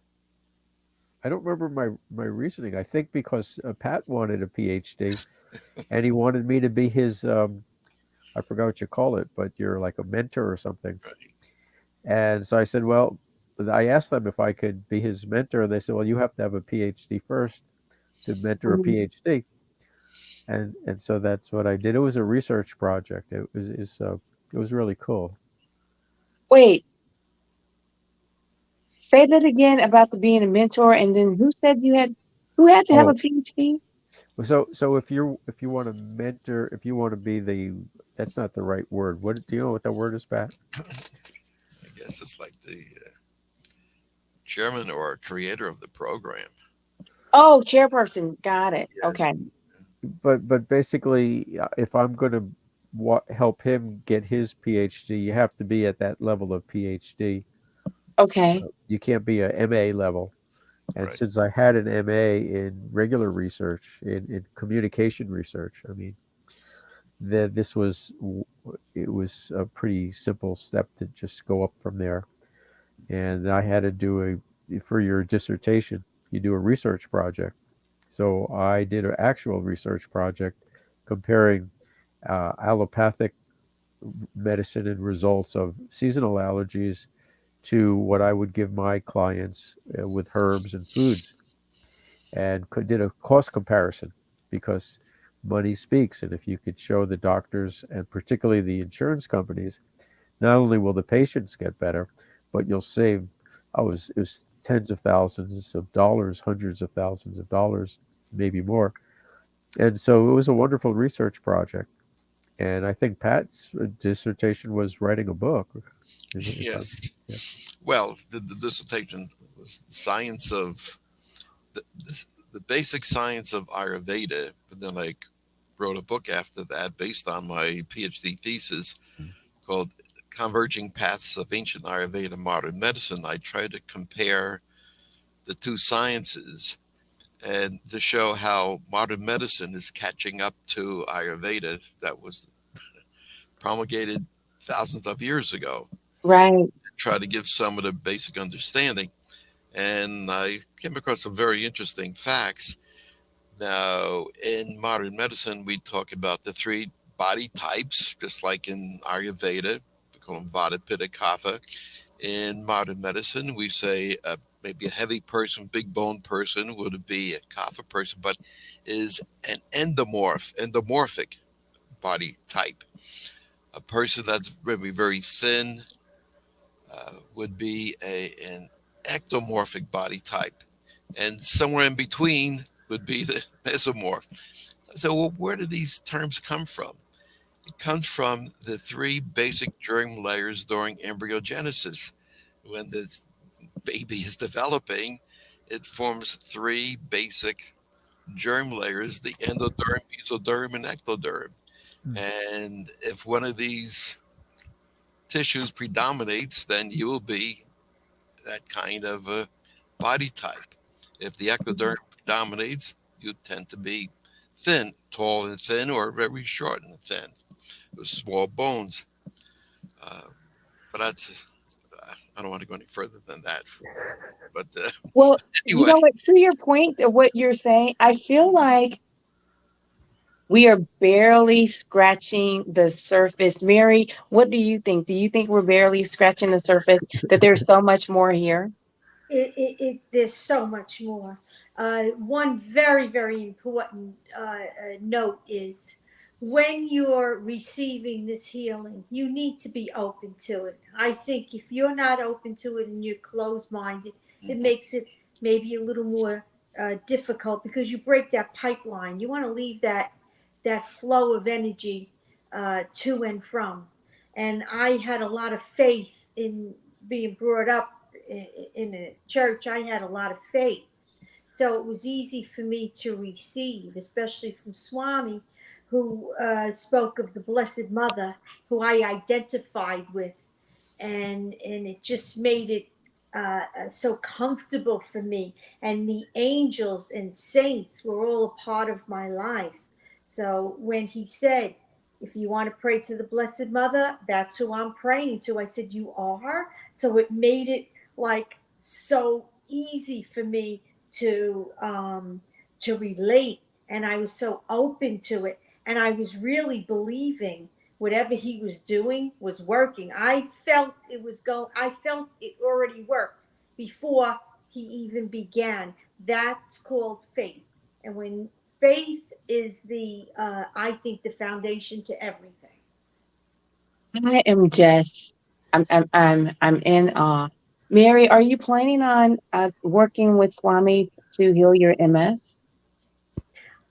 I don't remember my reasoning. I think because Pat wanted a PhD and he wanted me to be his I forgot what you call it, but you're like a mentor or something. Right. And so I said, well, I asked them if I could be his mentor. And they said, well, you have to have a PhD first to mentor a Mhm. PhD. And so that's what I did. It was a research project. It was really cool. Wait, say that again about the being a mentor, and then who had to have a Oh, PhD? so if you want to mentor, if you want to be the that's not the right word. What do you know what that word is, Pat? I guess it's like the chairman or creator of the program. Oh, chairperson. Got it. Yes. Okay. But basically, if I'm going to help him get his PhD, you have to be at that level of PhD. Okay. You can't be a MA level. And Right. since I had an MA in regular research, in communication research, I mean, this was it was a pretty simple step to just go up from there. And I had to do a for your dissertation, you do a research project. So I did an actual research project comparing allopathic medicine and results of seasonal allergies to what I would give my clients with herbs and foods, and did a cost comparison because money speaks. And if you could show the doctors and particularly the insurance companies, not only will the patients get better, but you'll save, it was tens of thousands of dollars, hundreds of thousands of dollars, maybe more. And so it was a wonderful research project. And I think Pat's dissertation was writing a book. If I'm, Yes. yeah. Well, the dissertation was the science of the basic science of Ayurveda, but then I wrote a book after that based on my PhD thesis called Converging Paths of Ancient Ayurveda and Modern Medicine. I tried to compare the two sciences and to show how modern medicine is catching up to Ayurveda that was promulgated thousands of years ago. Right. Try to give some of the basic understanding. And I came across some very interesting facts. Now, in modern medicine, we talk about the three body types, just like in Ayurveda. We call them Vata, Pitta, Kapha. In modern medicine, we say maybe a heavy person, big bone person would be a Kapha person, but is an endomorphic body type. A person that's maybe very thin would be an ectomorphic body type, and somewhere in between would be the mesomorph. So, well, where do these terms come from? It comes from the three basic germ layers during embryogenesis. When the baby is developing, it forms three basic germ layers: the endoderm, mesoderm, and ectoderm. And if one of these tissues predominates, then you will be that kind of a body type. If the ectoderm predominates, you tend to be thin, tall and thin, or very short and thin, with small bones. Uh, but that's, I don't want to go any further than that. But Well, you anyway, know what? To your point of what you're saying, I feel like we are barely scratching the surface. Mary, what do you think? Do you think we're barely scratching the surface? That there's so much more here? There's so much more. One very, very important note is when you're receiving this healing, you need to be open to it. I think if you're not open to it and you're closed minded, it mhm, makes it maybe a little more difficult because you break that pipeline. You want to leave that flow of energy to and from. And I had a lot of faith in being brought up in a church. I had a lot of faith. So it was easy for me to receive, especially from Swami, who spoke of the Blessed Mother, who I identified with. And it just made it so comfortable for me. And the angels and saints were all a part of my life. So when he said, if you want to pray to the Blessed Mother, that's who I'm praying to. I said, you are? So it made it like so easy for me to relate. And I was so open to it. And I was really believing whatever he was doing was working. I felt it already worked before he even began. That's called faith. And when faith is I think the foundation to everything. I am just, I'm in awe. Mary, are you planning on working with Swami to heal your MS?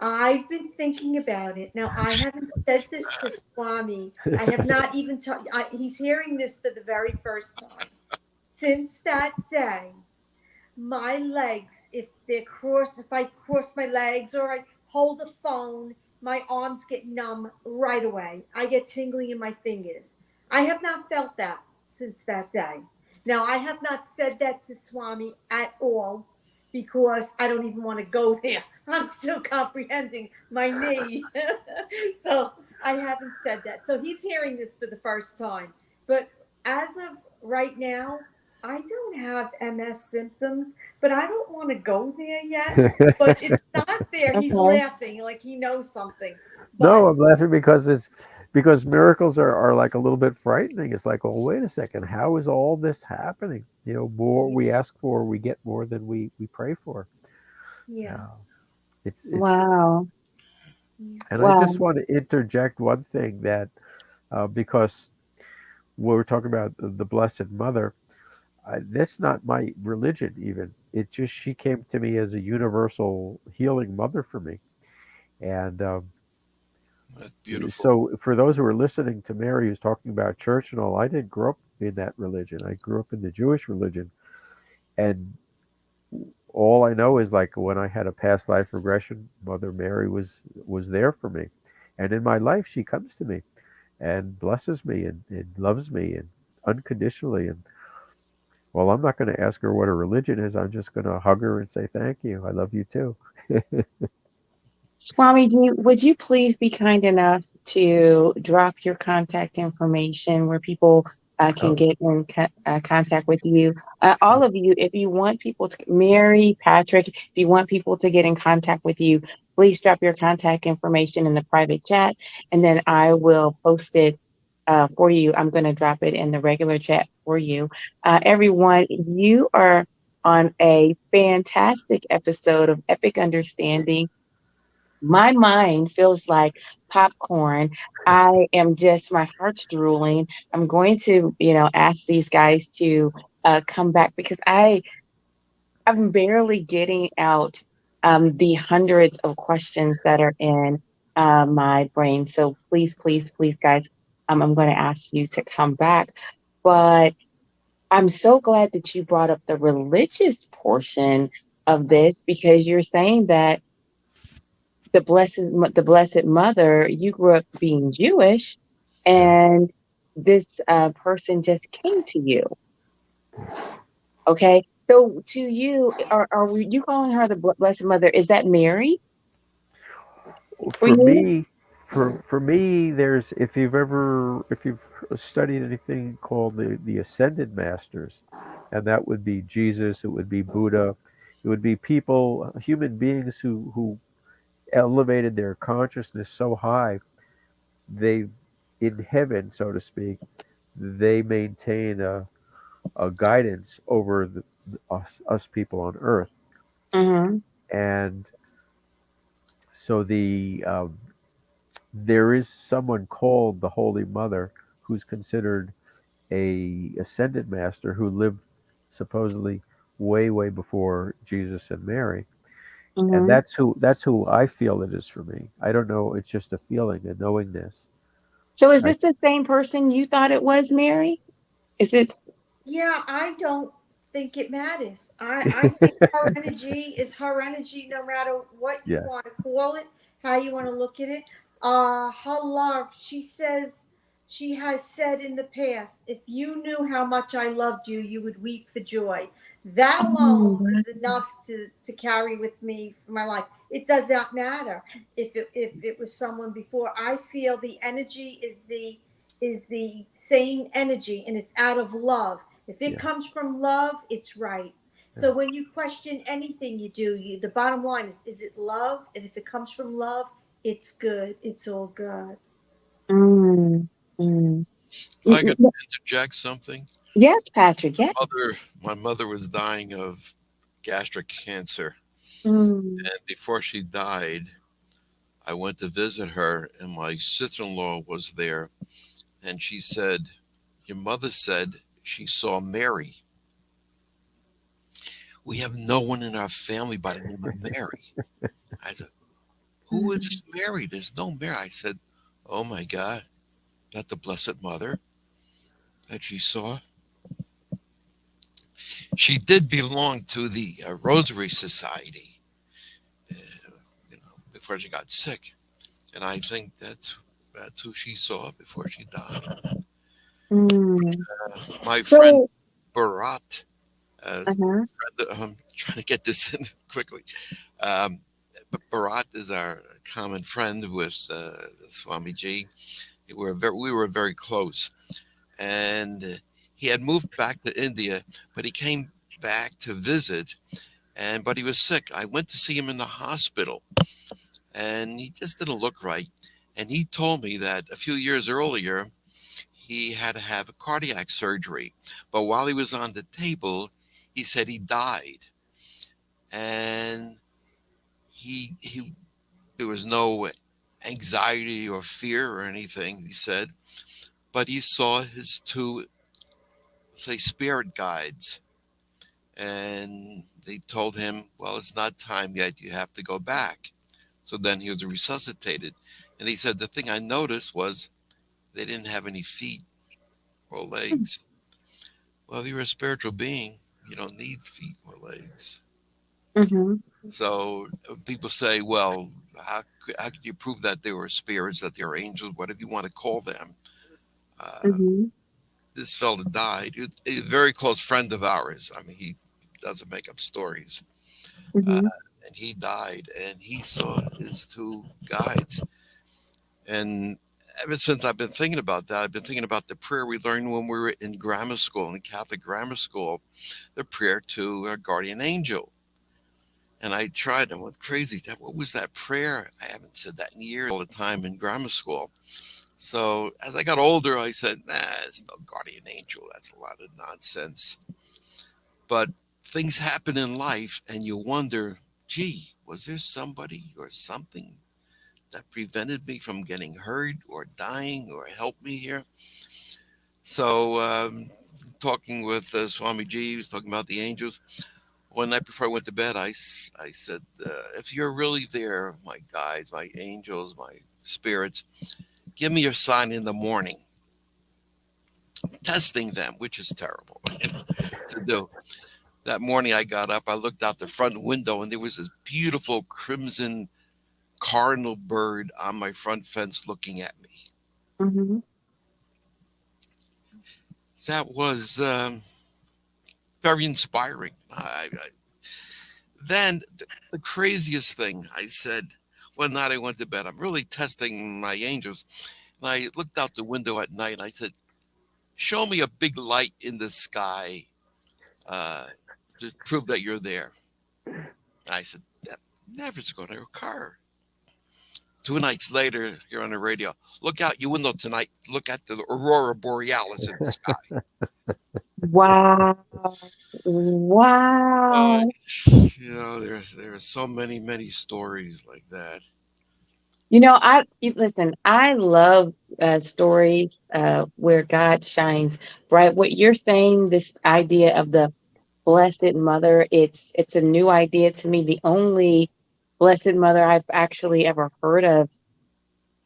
I've been thinking about it. Now, I haven't said this to Swami. I have not even talked. He's hearing this for the very first time. Since that day, my legs, if I cross my legs or I hold a phone, my arms get numb right away. I get tingling in my fingers. I have not felt that since that day. Now, I have not said that to Swami at all because I don't even want to go there. I'm still comprehending my knee. So I haven't said that. So he's hearing this for the first time. But as of right now, I don't have MS symptoms, but I don't want to go there yet. But it's not there. He's Okay. laughing like he knows something. But No, I'm laughing because it's because miracles are like a little bit frightening. It's like, well, wait a second, how is all this happening? You know, more we ask for, we get more than we pray for. yeah, Uh, it's, Wow. and I just Wow. want to interject one thing that because we were talking about the Blessed Mother, that's not my religion even. It just she came to me as a universal healing mother for me, and That's beautiful. so for those who are listening to Mary who's talking about church and all, I didn't grow up in that religion. I grew up in the Jewish religion, and all I know is like when I had a past life regression, Mother Mary was there for me, and in my life she comes to me and blesses me and loves me and unconditionally. And well, I'm not going to ask her what her religion is. I'm just going to hug her and say thank you. I love you too. Swamiji, would you please be kind enough to drop your contact information where people can Oh, get in contact with you? All of you, if you want people to, Mary, Patrick, if you want people to get in contact with you, please drop your contact information in the private chat and then I will post it for you. I'm going to drop it in the regular chat for you. Everyone, you are on a fantastic episode of Epic Understanding. My mind feels like popcorn. I am just, my heart's drooling. I'm going to, ask these guys to come back because I'm barely getting out the hundreds of questions that are in my brain. So please, please, please, guys, I'm going to ask you to come back. But I'm so glad that you brought up the religious portion of this because you're saying that the Blessed Mother, you grew up being Jewish, yeah. and this person just came to you. Okay, so to you, you calling her the Blessed Mother? Is that Mary for For you? me, for me, there's if you've studied anything called the ascended masters, and that would be Jesus, it would be Buddha, it would be people, human beings who elevated their consciousness so high they in heaven, so to speak, they maintain a guidance over us people on earth. Mm-hmm. And so there is someone called the Holy Mother who's considered a ascended master who lived supposedly way before Jesus and Mary. And Mm-hmm. that's who I feel it is for me. I don't know, it's just a feeling, a knowingness. So is I this the same person you thought it was, Mary? Is it? yeah. I don't think it matters. I think her energy is her energy, no matter what you yeah. want to call it, how you want to look at it. Her love. She says. She has said in the past, if you knew how much I loved you, you would weep for joy. That Oh, alone wow. is enough to carry with me for my life. It does not matter if it was someone before. I feel the energy is the same energy, and it's out of love. If it Yeah, comes from love, it's right. yeah, So when you question anything you do, the bottom line is it love? And if it comes from love, it's good. It's all good. Mm, mm. If I could interject something, Yes, Patrick. Yes. my mother was dying of gastric cancer, Mm, and before she died, I went to visit her, and my sister-in-law was there, and she said, "Your mother said she saw Mary. We have no one in our family by the name of Mary." I said, "Who is mm, this Mary? There's no Mary." I said, "Oh my God, not the Blessed Mother that she saw." She did belong to the Rosary Society, uh, before she got sick, and I think that's who she saw before she died. mm. My friend So, Barat, uh, uh-huh. I'm trying to get this in quickly. Um, but Barat is our common friend with Swamiji. We were very close, and he had moved back to India, but he came back to visit, but he was sick. I went to see him in the hospital, and he just didn't look right. And he told me that a few years earlier he had to have a cardiac surgery, but while he was on the table, he said he died, and he there was no anxiety or fear or anything. He said, but he saw his two, say, spirit guides, and they told him, "Well, it's not time yet. You have to go back." So then he was resuscitated, and he said the thing I noticed was they didn't have any feet or legs. Well, if you're a spiritual being, you don't need feet or legs. Mm-hmm. So people say, well, how could you prove that they were spirits, that they were angels, whatever you want to call them? Uh, Mm-hmm. this fellow died. He was a very close friend of ours. I mean, he doesn't make up stories. Uh, Mm-hmm. and he died, and he saw his two guides. And ever since I've been thinking about that, I've been thinking about the prayer we learned when we were in grammar school, in Catholic grammar school, the prayer to our guardian angel. And I tried, I went crazy. What was that prayer? I haven't said that in years, all the time in grammar school. So as I got older, I said, nah, it's no guardian angel. That's a lot of nonsense. But things happen in life, and you wonder, gee, was there somebody or something that prevented me from getting hurt or dying or helped me here? So, talking with Swami G, he was talking about the angels. One night before I went to bed, I said, if you're really there, my guides, my angels, my spirits, give me your sign in the morning. Testing them, which is terrible to do. That morning I got up, I looked out the front window, and there was this beautiful crimson cardinal bird on my front fence looking at me. Mm-hmm. That was very inspiring. Then the craziest thing I said one night I went to bed, I'm really testing my angels. And I looked out the window at night and I said, show me a big light in the sky uh, to prove that you're there. I said, that never is going to occur. 2 nights later, you're on the radio. Look out your window tonight. Look at the aurora borealis in the sky. Wow. Uh, Wow. there are so many stories like that. Listen, I love stories where God shines bright. What you're saying, this idea of the Blessed Mother, it's a new idea to me. The only Blessed Mother I've actually ever heard of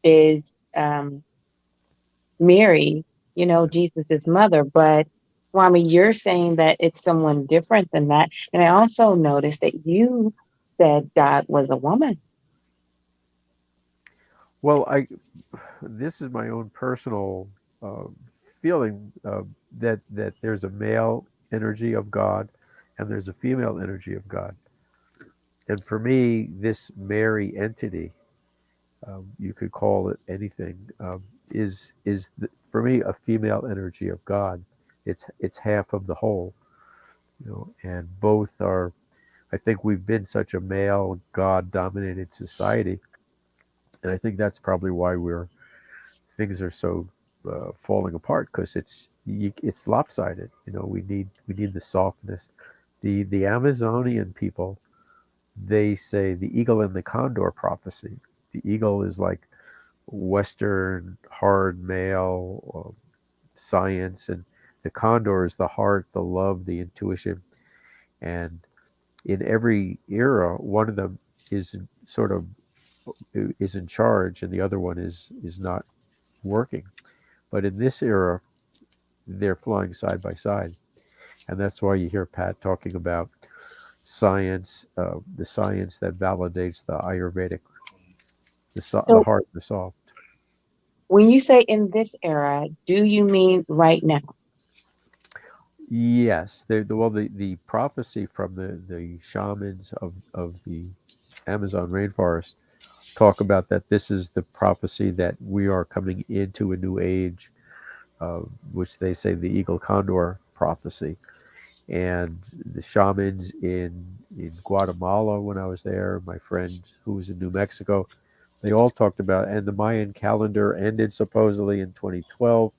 is um, Mary, Jesus's mother. But Swami, you're saying that it's someone different than that. And I also noticed that you said God was a woman. Well, I this is my own personal. uh, feeling that there's a male energy of God and there's a female energy of God. And for me, this Mary entity, you could call it anything, for me a female energy of God. It's half of the whole, and both are. I think we've been such a male God dominated society, and I think that's probably why we're things are so falling apart because it's lopsided. We need the softness. The Amazonian people, they say the eagle and the condor prophecy. The eagle is like Western hard male science, and the condor is the heart, the love, the intuition. And in every era, one of them is sort of is in charge, and the other one is not working. But in this era, they're flying side by side, and that's why you hear Pat talking about science, the science that validates the Ayurvedic, the So heart, the soft. when you say in this era, do you mean right now? Yes, the prophecy from the shamans of the Amazon rainforest talk about that this is the prophecy that we are coming into a new age, which they say the eagle condor prophecy. And the shamans in Guatemala, when I was there, my friend who was in New Mexico, they all talked about, and the Mayan calendar ended supposedly in 2012.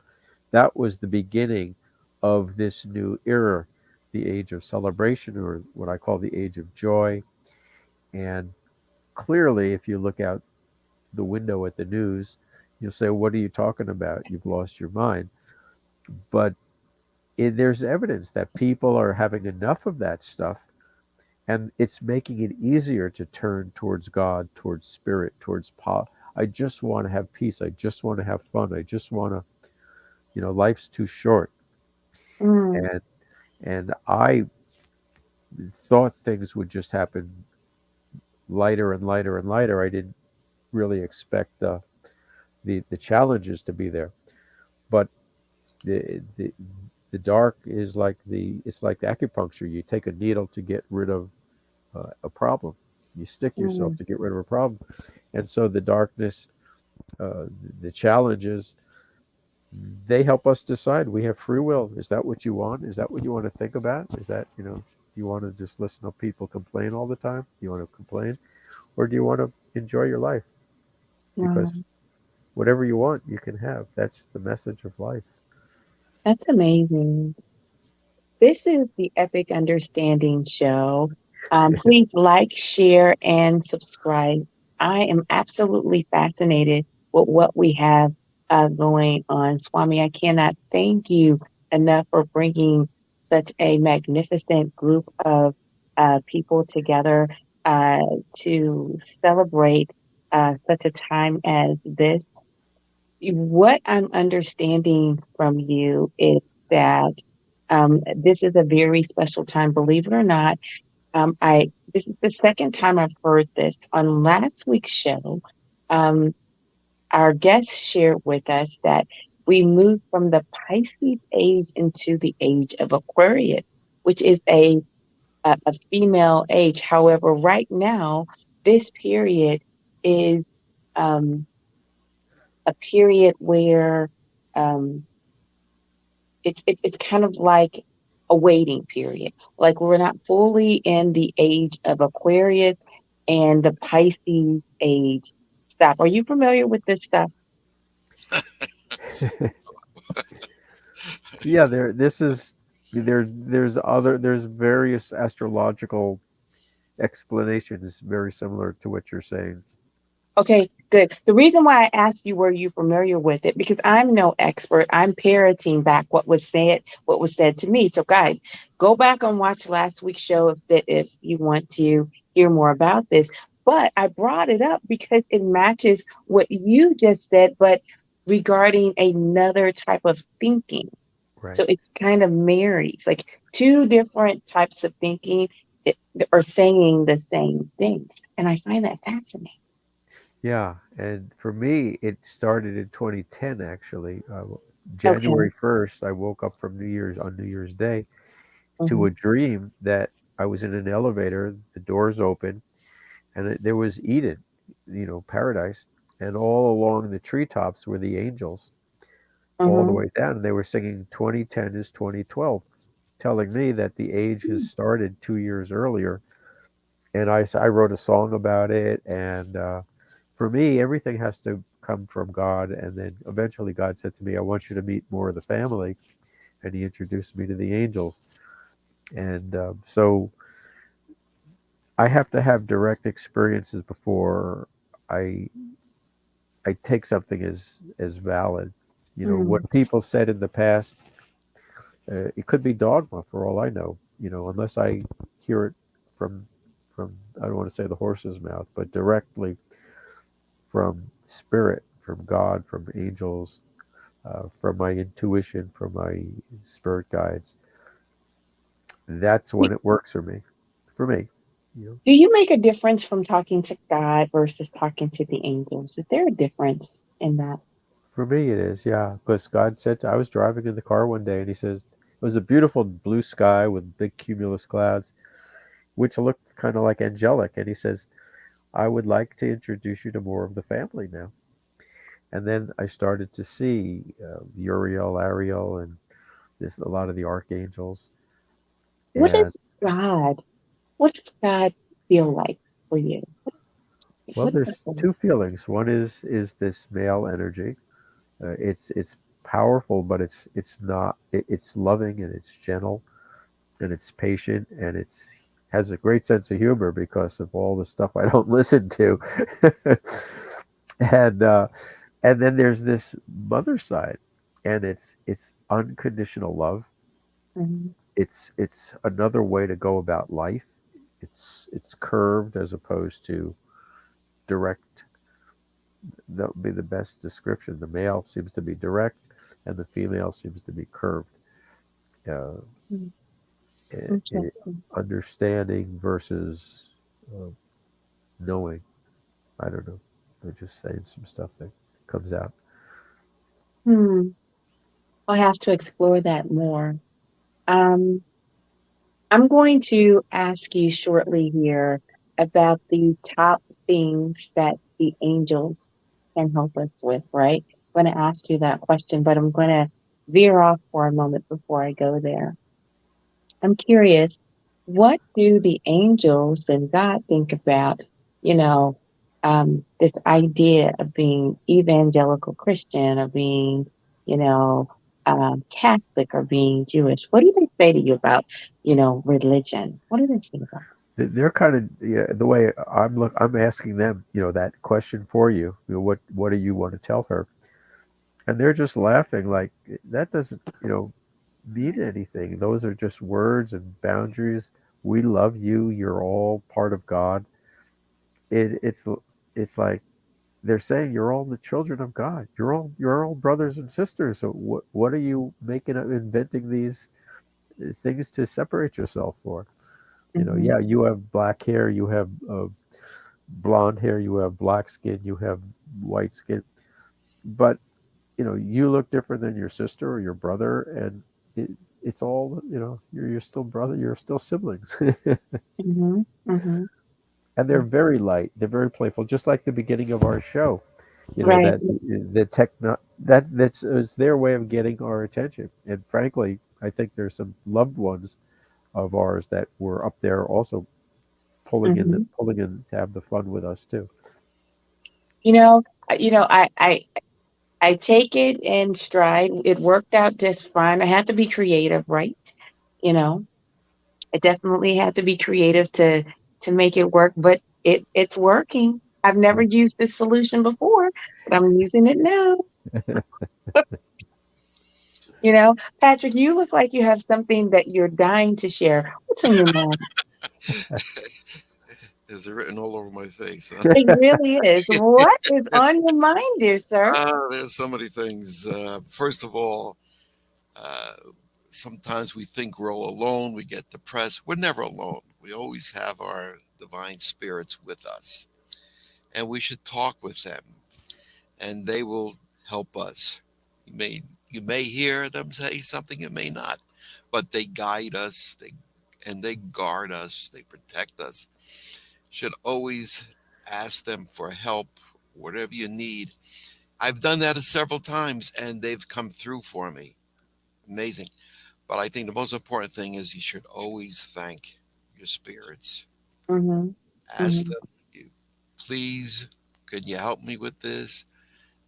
That was the beginning of this new era, the age of celebration, or what I call the age of joy. And clearly, if you look out the window at the news, you'll say, "What are you talking about? You've lost your mind." But there's evidence that people are having enough of that stuff, and it's making it easier to turn towards God, towards spirit, towards I just want to have peace. I just want to have fun. I just want to, life's too short. Mm, And I thought things would just happen lighter and lighter and lighter. I didn't really expect the challenges to be there. But the dark is like it's like the acupuncture. You take a needle to get rid of a problem. You stick yourself mm, to get rid of a problem. And so the darkness, uh, the challenges, they help us decide. We have free will. Is that what you want? Is that what you want to think about? Is that, you want to just listen to people complain all the time? You want to complain? Or do you want to enjoy your life? Because mm. whatever you want, you can have. That's the message of life. That's amazing. This is the Epic Understanding Show. Please like, share, and subscribe. I am absolutely fascinated with what we have going on. Swami, I cannot thank you enough for bringing such a magnificent group of people together uh, to celebrate such a time as this. What I'm understanding from you is that this is a very special time, believe it or not. I This is the second time I've heard this. On last week's show, um, our guest shared with us that we moved from the Pisces age into the age of Aquarius, which is a female age. However, right now, this period is um, a period where um, it's kind of like a waiting period. Like we're not fully in the age of Aquarius and the Pisces age stuff. Are you familiar with this stuff? Yeah, there's various astrological explanations very similar to what you're saying. Okay, good. The reason why I asked you were you familiar with it because I'm no expert. I'm parroting back what was said to me. So guys, go back and watch last week's show if you want to hear more about this. But I brought it up because it matches what you just said, but regarding another type of thinking. Right. So it's kind of marries like two different types of thinking that are saying the same thing. And I find that fascinating. Yeah, and for me, it started in 2010 actually. Okay. January 1st, I woke up from New Year's Day to Mm-hmm. a dream that I was in an elevator, the doors open, and there was Eden, paradise, and all along the treetops were the angels, all the Mm-hmm. way down, and they were singing 2010 is 2012, telling me that the age has started 2 years earlier. And I wrote a song about it, and for me, everything has to come from God. And then eventually, God said to me, "I want you to meet more of the family," and He introduced me to the angels. And so I have to have direct experiences before I I take something as valid. Mm-hmm. What people said in the past, it could be dogma for all I know. Unless I hear it from from I don't want to say the horse's mouth, but directly from spirit, from God, from angels, from my intuition, from my spirit guides. That's when it works for me. For me, you know. Do you make a difference from talking to God versus talking to the angels? Is there a difference in that? For me, it is, yeah. Because God said, I was driving in the car one day and He says, it was a beautiful blue sky with big cumulus clouds, which looked kind of like angelic. And He says, I would like to introduce you to more of the family now. And then I started to see Uriel, Ariel, and a lot of the archangels. What And is God? What does God feel like for you? well, What does that there's feel like? two feelings. One is this male energy. It's powerful, but it's not. It's loving and it's gentle and it's patient and it's has a great sense of humor because of all the stuff I don't listen to. and uh, and then there's this mother side, and it's unconditional love. Mhm, It's another way to go about life. It's curved as opposed to direct. That would be the best description. The male seems to be direct, and the female seems to be curved. Uh, mhm. i- i- Interesting. Understanding versus uh, knowing. I don't know. I'm just saying some stuff that comes out. Hmm. I'll have to explore that more. Um, I'm going to ask you shortly here about the top things that the angels can help us with, right? I'm going to ask you that question, but I'm going to veer off for a moment before I go there. I'm curious, what do the angels and God think about, you know, this idea of being evangelical Christian or being, Catholic or being Jewish? What do they say to you about, religion? What do they say about They're kind of, yeah, the way I'm asking them, that question for you. What do you want to tell her? And they're just laughing like that doesn't, mean anything. Those are just words and boundaries. We love you. You're all part of God. It's like they're saying you're all the children of God. You're all brothers and sisters. So what are you making up, inventing these things to separate yourself for? it? Yeah, you have black hair, you have blonde hair, you have black skin, you have white skin, but you look different than your sister or your brother, and it, it's all you're still brother, you're still siblings. Hmm. Hmm. And they're very light, they're very playful, just like the beginning of our show. Right. That the techno that's is their way of getting our attention. And frankly, I think there's some loved ones of ours that were up there also Hmm. pulling in to have the fun with us too. You know, I take it in stride. It worked out just fine. I had to be creative, right? You know, I definitely had to be creative to make it work, but it's working. I've never used this solution before, but I'm using it now. Patrick, you look like you have something that you're dying to share. What's on your mind? Is it written all over my face? Huh? It really is. What is on your mind, dear sir? There's so many things. First of all, uh, sometimes we think we're all alone. We get depressed. We're never alone. We always have our divine spirits with us. and we should talk with them, and they will help us. You may you may hear them say something, you may not, but they guide us. They guard us. They protect us. Should always ask them for help, whatever you need. I've done that several times, and they've come through for me. Amazing. But I think the most important thing is you should always thank your spirits. Mm-hmm. Ask Mm-hmm. them, you, please, can you help me with this?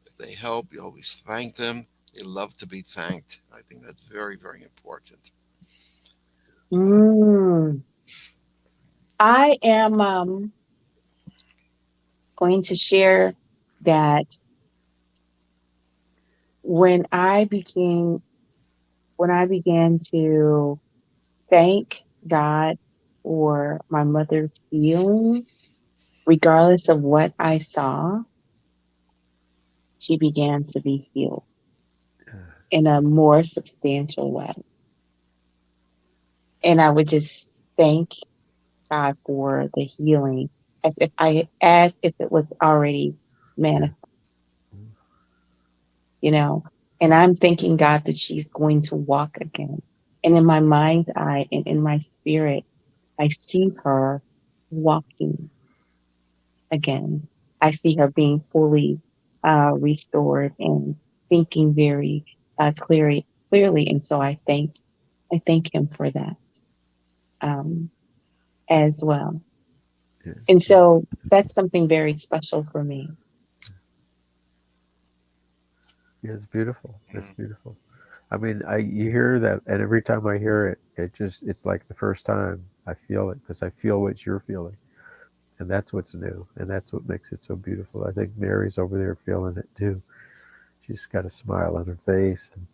If they help, you always thank them. They love to be thanked. I think that's very, very important. Uh, Mm. I am going to share that when I became when I began to thank God for my mother's healing, regardless of what I saw, she began to be healed in a more substantial way. And I would just thank God for the healing as if it was already Yeah. manifest, you know. And I'm thanking God that she's going to walk again. And in my mind's eye and in my spirit, I see her walking again. I see her being fully restored and thinking very clearly. And so I thank him for that um, as well. Yeah. And Yeah. so that's something very special for me. Yeah, it's beautiful. It's mm, beautiful. I mean, I you hear that, and every time I hear it, it's like the first time I feel it because I feel what you're feeling, and that's what's new, and that's what makes it so beautiful. I think Mary's over there feeling it too. She's got a smile on her face, and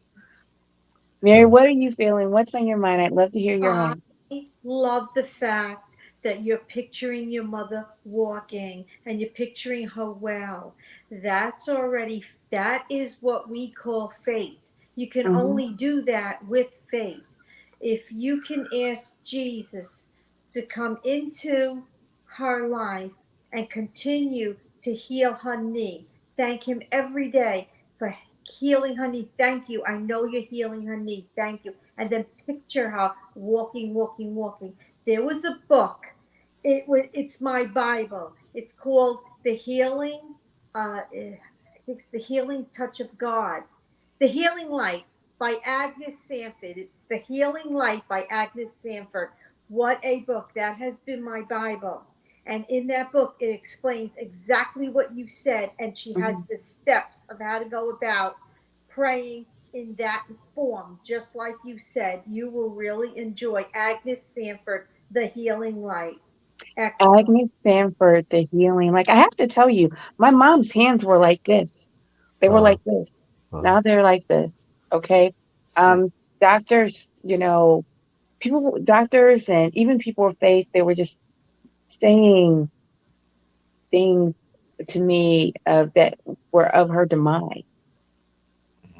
Mary, so what are you feeling? What's on your mind? I'd love to hear your I own. love the fact that you're picturing your mother walking and you're picturing her well. That's already, that is what we call faith. You can Hmm. only do that with faith. If you can ask Jesus to come into her life and continue to heal her knee, thank Him every day for healing her knee. Thank you. I know you're healing her knee. Thank you. And then picture her walking, walking, walking. There was a book. It's my Bible. It's called The Healing. I think it's The Healing Touch of God. The Healing Light by Agnes Sanford. It's The Healing Light by Agnes Sanford. What a book. That has been my Bible. And in that book, it explains exactly what you said. And she has Hmm. the steps of how to go about praying in that form. Just like you said, you will really enjoy Agnes Sanford, The Healing Light. Excellent. Agnes Sanford, the healing. Like I have to tell you, my mom's hands were like this. They were uh, like this. uh, Now they're like this. Okay. mm, Doctors, doctors and even people of faith, they were just saying things to me that were of her demise.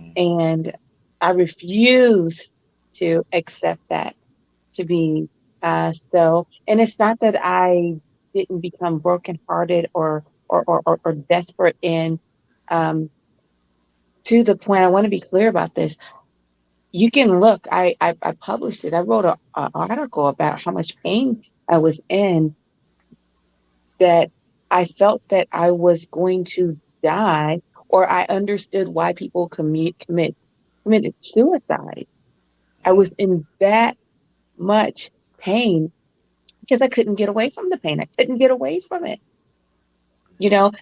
mm, And I refuse to accept that to be so. And it's not that I didn't become brokenhearted or desperate in um, to the point. I want to be clear about this. You can look. I published it. I wrote a article about how much pain I was in, that I felt that I was going to die, or I understood why people committed suicide. I mm. was in that much pain because I couldn't get away from the pain. I couldn't get away from it.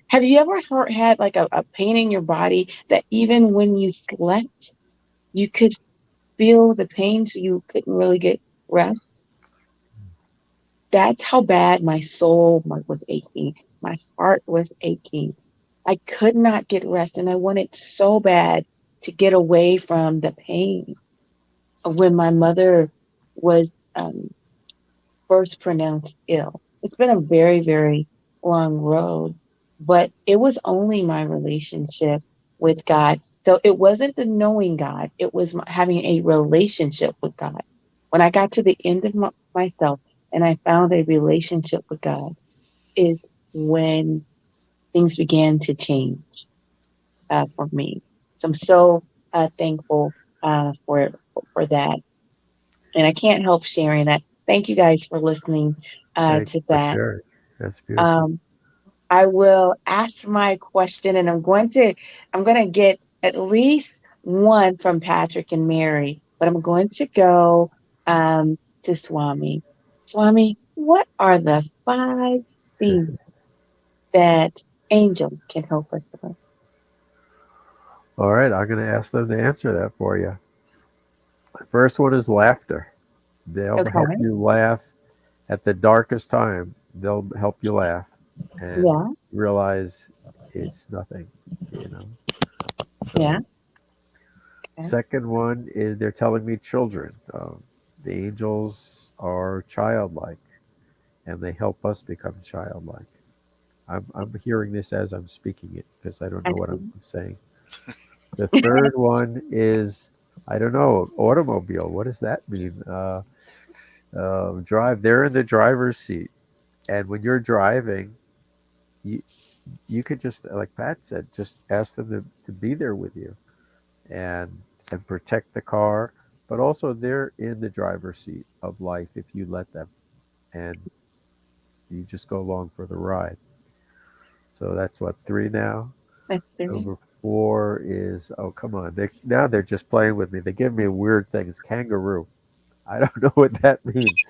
Have you ever had like a pain in your body that even when you slept, you could feel the pain, so you couldn't really get rest? That's how bad my soul was aching. My heart was aching. I could not get rest, and I wanted so bad to get away from the pain of when my mother was first pronounced ill. It's been a very, very long road, but it was only my relationship with God. So it wasn't the knowing God, it was having a relationship with God. When I got to the end of myself and I found a relationship with God, is when things began to change for me. So I'm so thankful for that, and I can't help sharing that. Thank you guys for listening Thank to you for that. sharing. That's beautiful. Um, I will ask my question, and I'm going to get at least one from Patrick and Mary, but I'm going to go to Swami. Swami, what are the five things that angels can help us with? All right, I'm going to ask them to answer that for you. The first one is laughter. They'll help Okay. you laugh at the darkest time. They'll help you laugh and Yeah. realize it's nothing, you know. Yeah. So, Okay. second one is they're telling me children. The angels are childlike, and they help us become childlike. I'm hearing this as I'm speaking it because I don't I know what I'm see. saying. The third one is I don't know automobile. What does that mean? Drive. They're in the driver's seat, and when you're driving, you you could just like Pat said, just ask them to be there with you and protect the car, but also they're in the driver's seat of life if you let them, and you just go along for the ride. So that's what three now. That's three. Number four is oh come on, now they're just playing with me. They give me weird things. Kangaroo. I don't know what that means.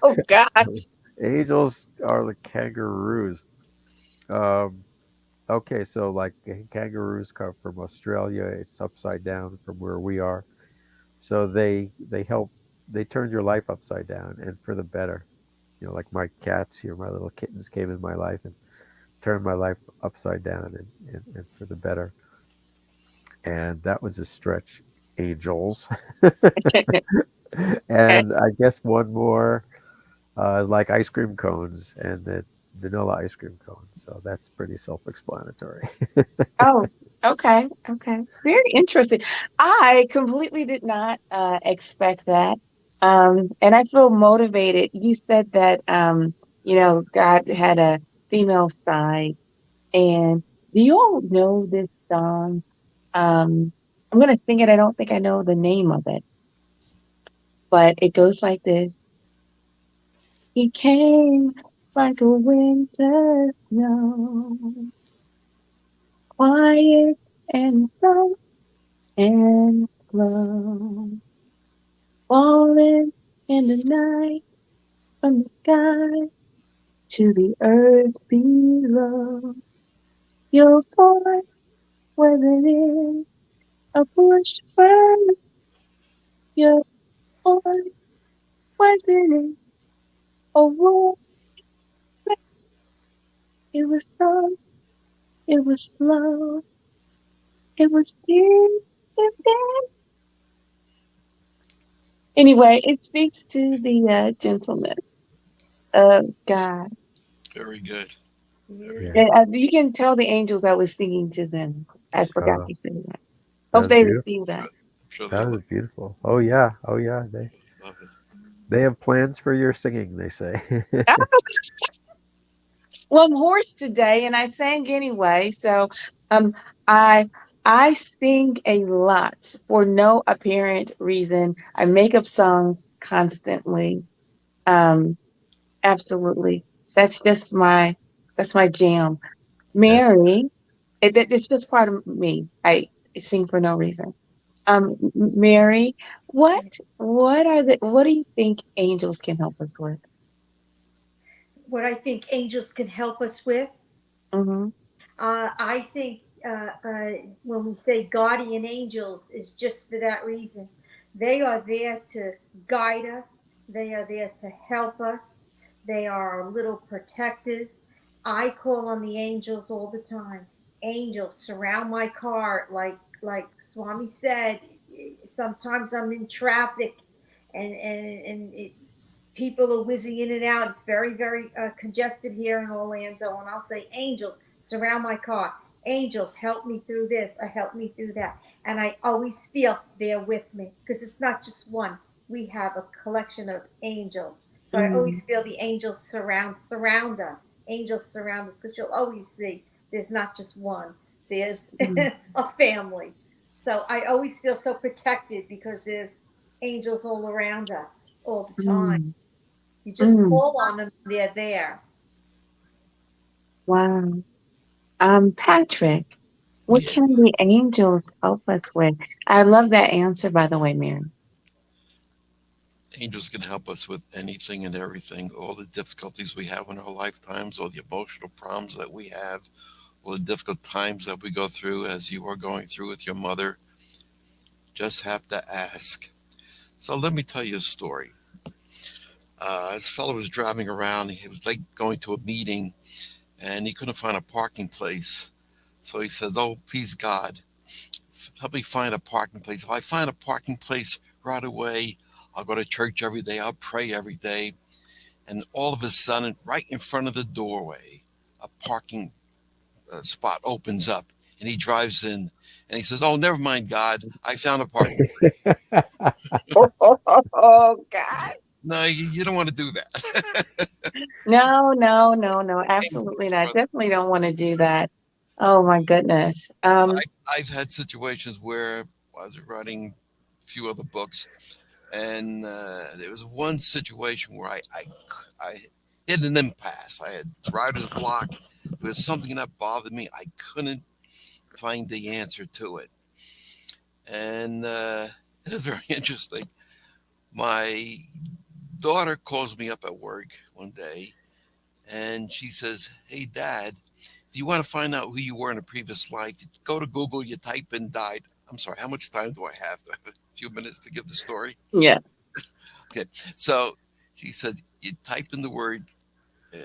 Oh gosh. Angels are the kangaroos. Um, okay, so like kangaroos come from Australia. It's upside down from where we are. So they help. They turn your life upside down and for the better. You know, like my cats here, my little kittens came in my life and turned my life upside down and for the better. And that was a stretch, angels. Okay. And I guess one more, like ice cream cones and the vanilla ice cream cones. So that's pretty self-explanatory. Oh, okay. Okay. Very interesting. I completely did not expect that. And I feel motivated. You said that God had a female side. And do you all know this song? I'm gonna sing it. I don't think I know the name of it, but it goes like this. He came like a winter snow, quiet and soft and slow, falling in the night from the sky to the earth below. You'll find whether in a bush fire, you'll find whether in a war. It was soft, it was slow, it was deep. Anyway, it speaks to the gentleness of God. Very good. Very Yeah, good. Beautiful. And, you can tell the angels I was singing to them. I forgot uh, to say that. that Hope was they beautiful. receive I'm that. sure, I'm sure they That love, was beautiful. Oh yeah, oh yeah. love it. They have plans for your singing. They say. Ah, well, I'm hoarse today, and I sang anyway. So, um, I I sing a lot for no apparent reason. I make up songs constantly. Um, absolutely. That's just my jam. That's Mary, it's just part of me. I sing for no reason. Mary, what what do you think angels can help us with? What I think angels can help us with, Mm-hmm. I think when we say guardian angels, is just for that reason. They are there to guide us, they are there to help us, they are our little protectors. I call on the angels all the time. Angels surround my car, like Swami said. Sometimes I'm in traffic, and people are whizzing in and out. It's very, very congested here in Orlando. And I'll say, angels, surround my car. Angels, help me through this or help me through that. And I always feel they're with me because it's not just one. We have a collection of angels. So I Mm-hmm. always feel the angels surround us. Angels surround us because you'll always see There's not just one. There's Mm, a family. So I always feel so protected because there's angels all around us all the time. mm, You just mm. call on them, they're there. Wow. Patrick, what Yeah, can the angels help us with? I love that answer, by the way, Mary. angels can help us with anything and everything, all the difficulties we have in our lifetimes, all the emotional problems that we have, all the difficult times that we go through as you are going through with your mother. Just have to ask. So let me tell you a story. This fellow was driving around. He was like going to a meeting and he couldn't find a parking place. So he says, "Oh, please, God, help me find a parking place. If I find a parking place right away, I'll go to church every day. I'll pray every day." And all of a sudden, right in front of the doorway, a parking spot opens up and he drives in and he says, "Oh, never mind, God. I found a parking place." Oh, God. No, you don't want to do that. No, no, no, no, absolutely not. Definitely don't want to do that. Oh my goodness. I've had situations where I was writing a few other books, and there was one situation where I hit an impasse. I had writer's block. There was something that bothered me. I couldn't find the answer to it, and it was very interesting. My daughter calls me up at work one day, and she says, "Hey, Dad, if you want to find out who you were in a previous life, you go to Google, you type in died." I'm sorry, how much time do I have? A few minutes to give the story. Yeah. Okay, so she said you type in the word uh,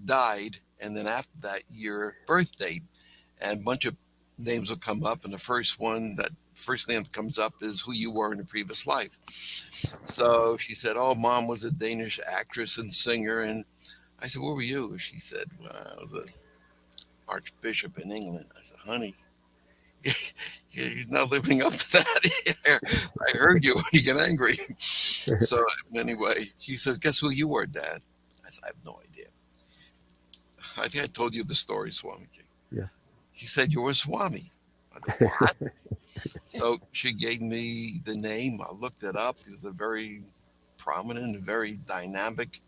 died, and then after that your birth date, and a bunch of names will come up, and the first one that first name that comes up is who you were in a previous life. So she said, "Oh, Mom was a Danish actress and singer," and I said, "What were you?" She said, "Well, I was an archbishop in England." I said, "Honey, you're not living up to that." I heard you when you get angry. So anyway, she says, "Guess who you were, Dad?" I said, "I have no idea. I think I told you the story, Swamiji." Yeah. She said, "You're a Swami." I said, "What?" So she gave me the name. I looked it up. He was a very prominent, very dynamic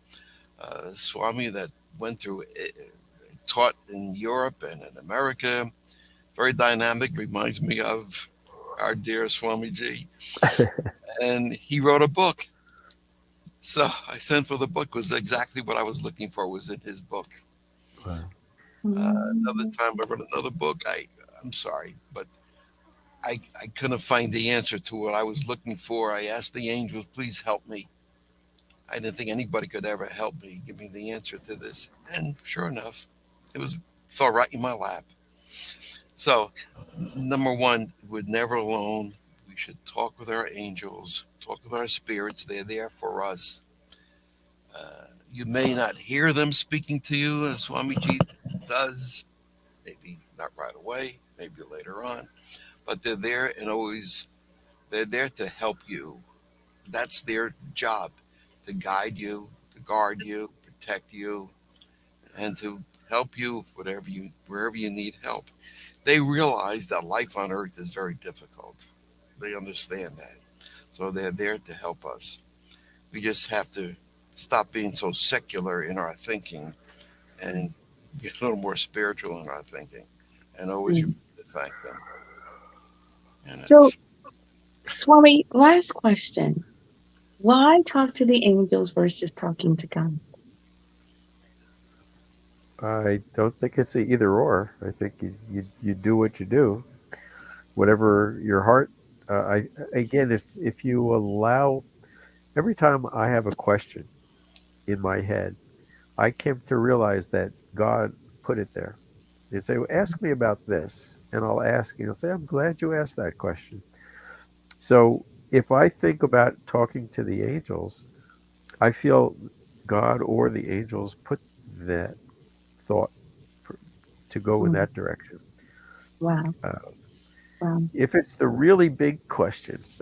Swami that went through, taught in Europe and in America. Very dynamic. Reminds me of our dear Swamiji. And he wrote a book. So I sent for the book. Was exactly what I was looking for. Was in his book. Wow. Another Mm, time I wrote another book. I'm sorry, but I couldn't find the answer to what I was looking for. I asked the angels, please help me. I didn't think anybody could ever help me, give me the answer to this. And sure enough, it was fell right in my lap. So, number one, we're never alone. We should talk with our angels, talk with our spirits. They're there for us. You may not hear them speaking to you as Swamiji does, maybe not right away, maybe later on, but they're there and always they're there to help you. That's their job, to guide you, to guard you, protect you, and to help you wherever you need help. They realize that life on earth is very difficult. They understand that. So they're there to help us. We just have to stop being so secular in our thinking and get a little more spiritual in our thinking and always mm. remember to thank them. And So, it's Swami, last question. Why talk to the angels versus talking to God? I don't think it's a either or. I think you do what you do, whatever your heart. I again, if you allow every time I have a question in my head, I came to realize that God put it there. They say, well, "Ask me about this," and I'll ask you. I'll say, "I'm glad you asked that question." So if I think about talking to the angels, I feel God or the angels put that thought for, to go in Mm, that direction. wow, Uh, wow. if it's the really big questions,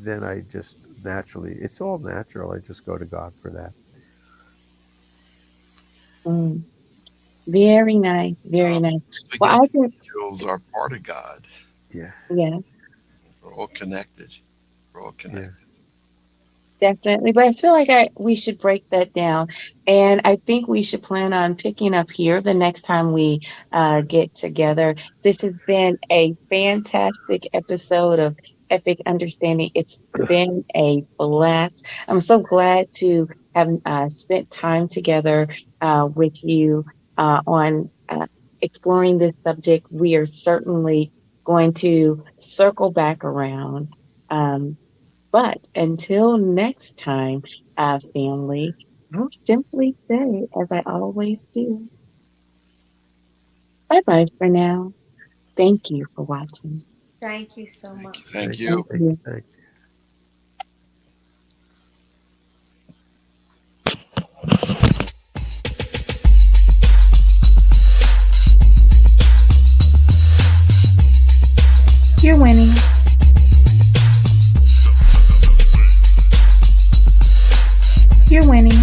then I just naturally, it's all natural. I just go to God for that. Mm. Very nice. Very Um, nice. Well, again, I the think, angels are part of God. Yeah. yeah. We're all connected. We're all Yeah. connected. Definitely, but I feel like we should break that down, and I think we should plan on picking up here the next time we get together. This has been a fantastic episode of Epic Understanding. It's been a blast. I'm so glad to have spent time together with you on exploring this subject. We are certainly going to circle back around. Um, but until next time, family, I'll simply say, as I always do, bye bye for now. Thank you for watching. Thank you so Thank you. much. Thank Thank you. you. Thank Thank you. you. Thank you. You're winning. You're winning.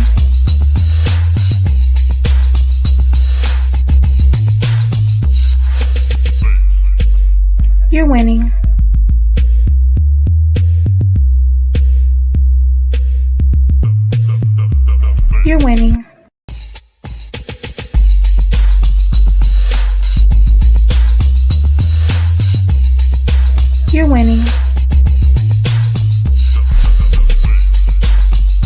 You're winning. You're winning.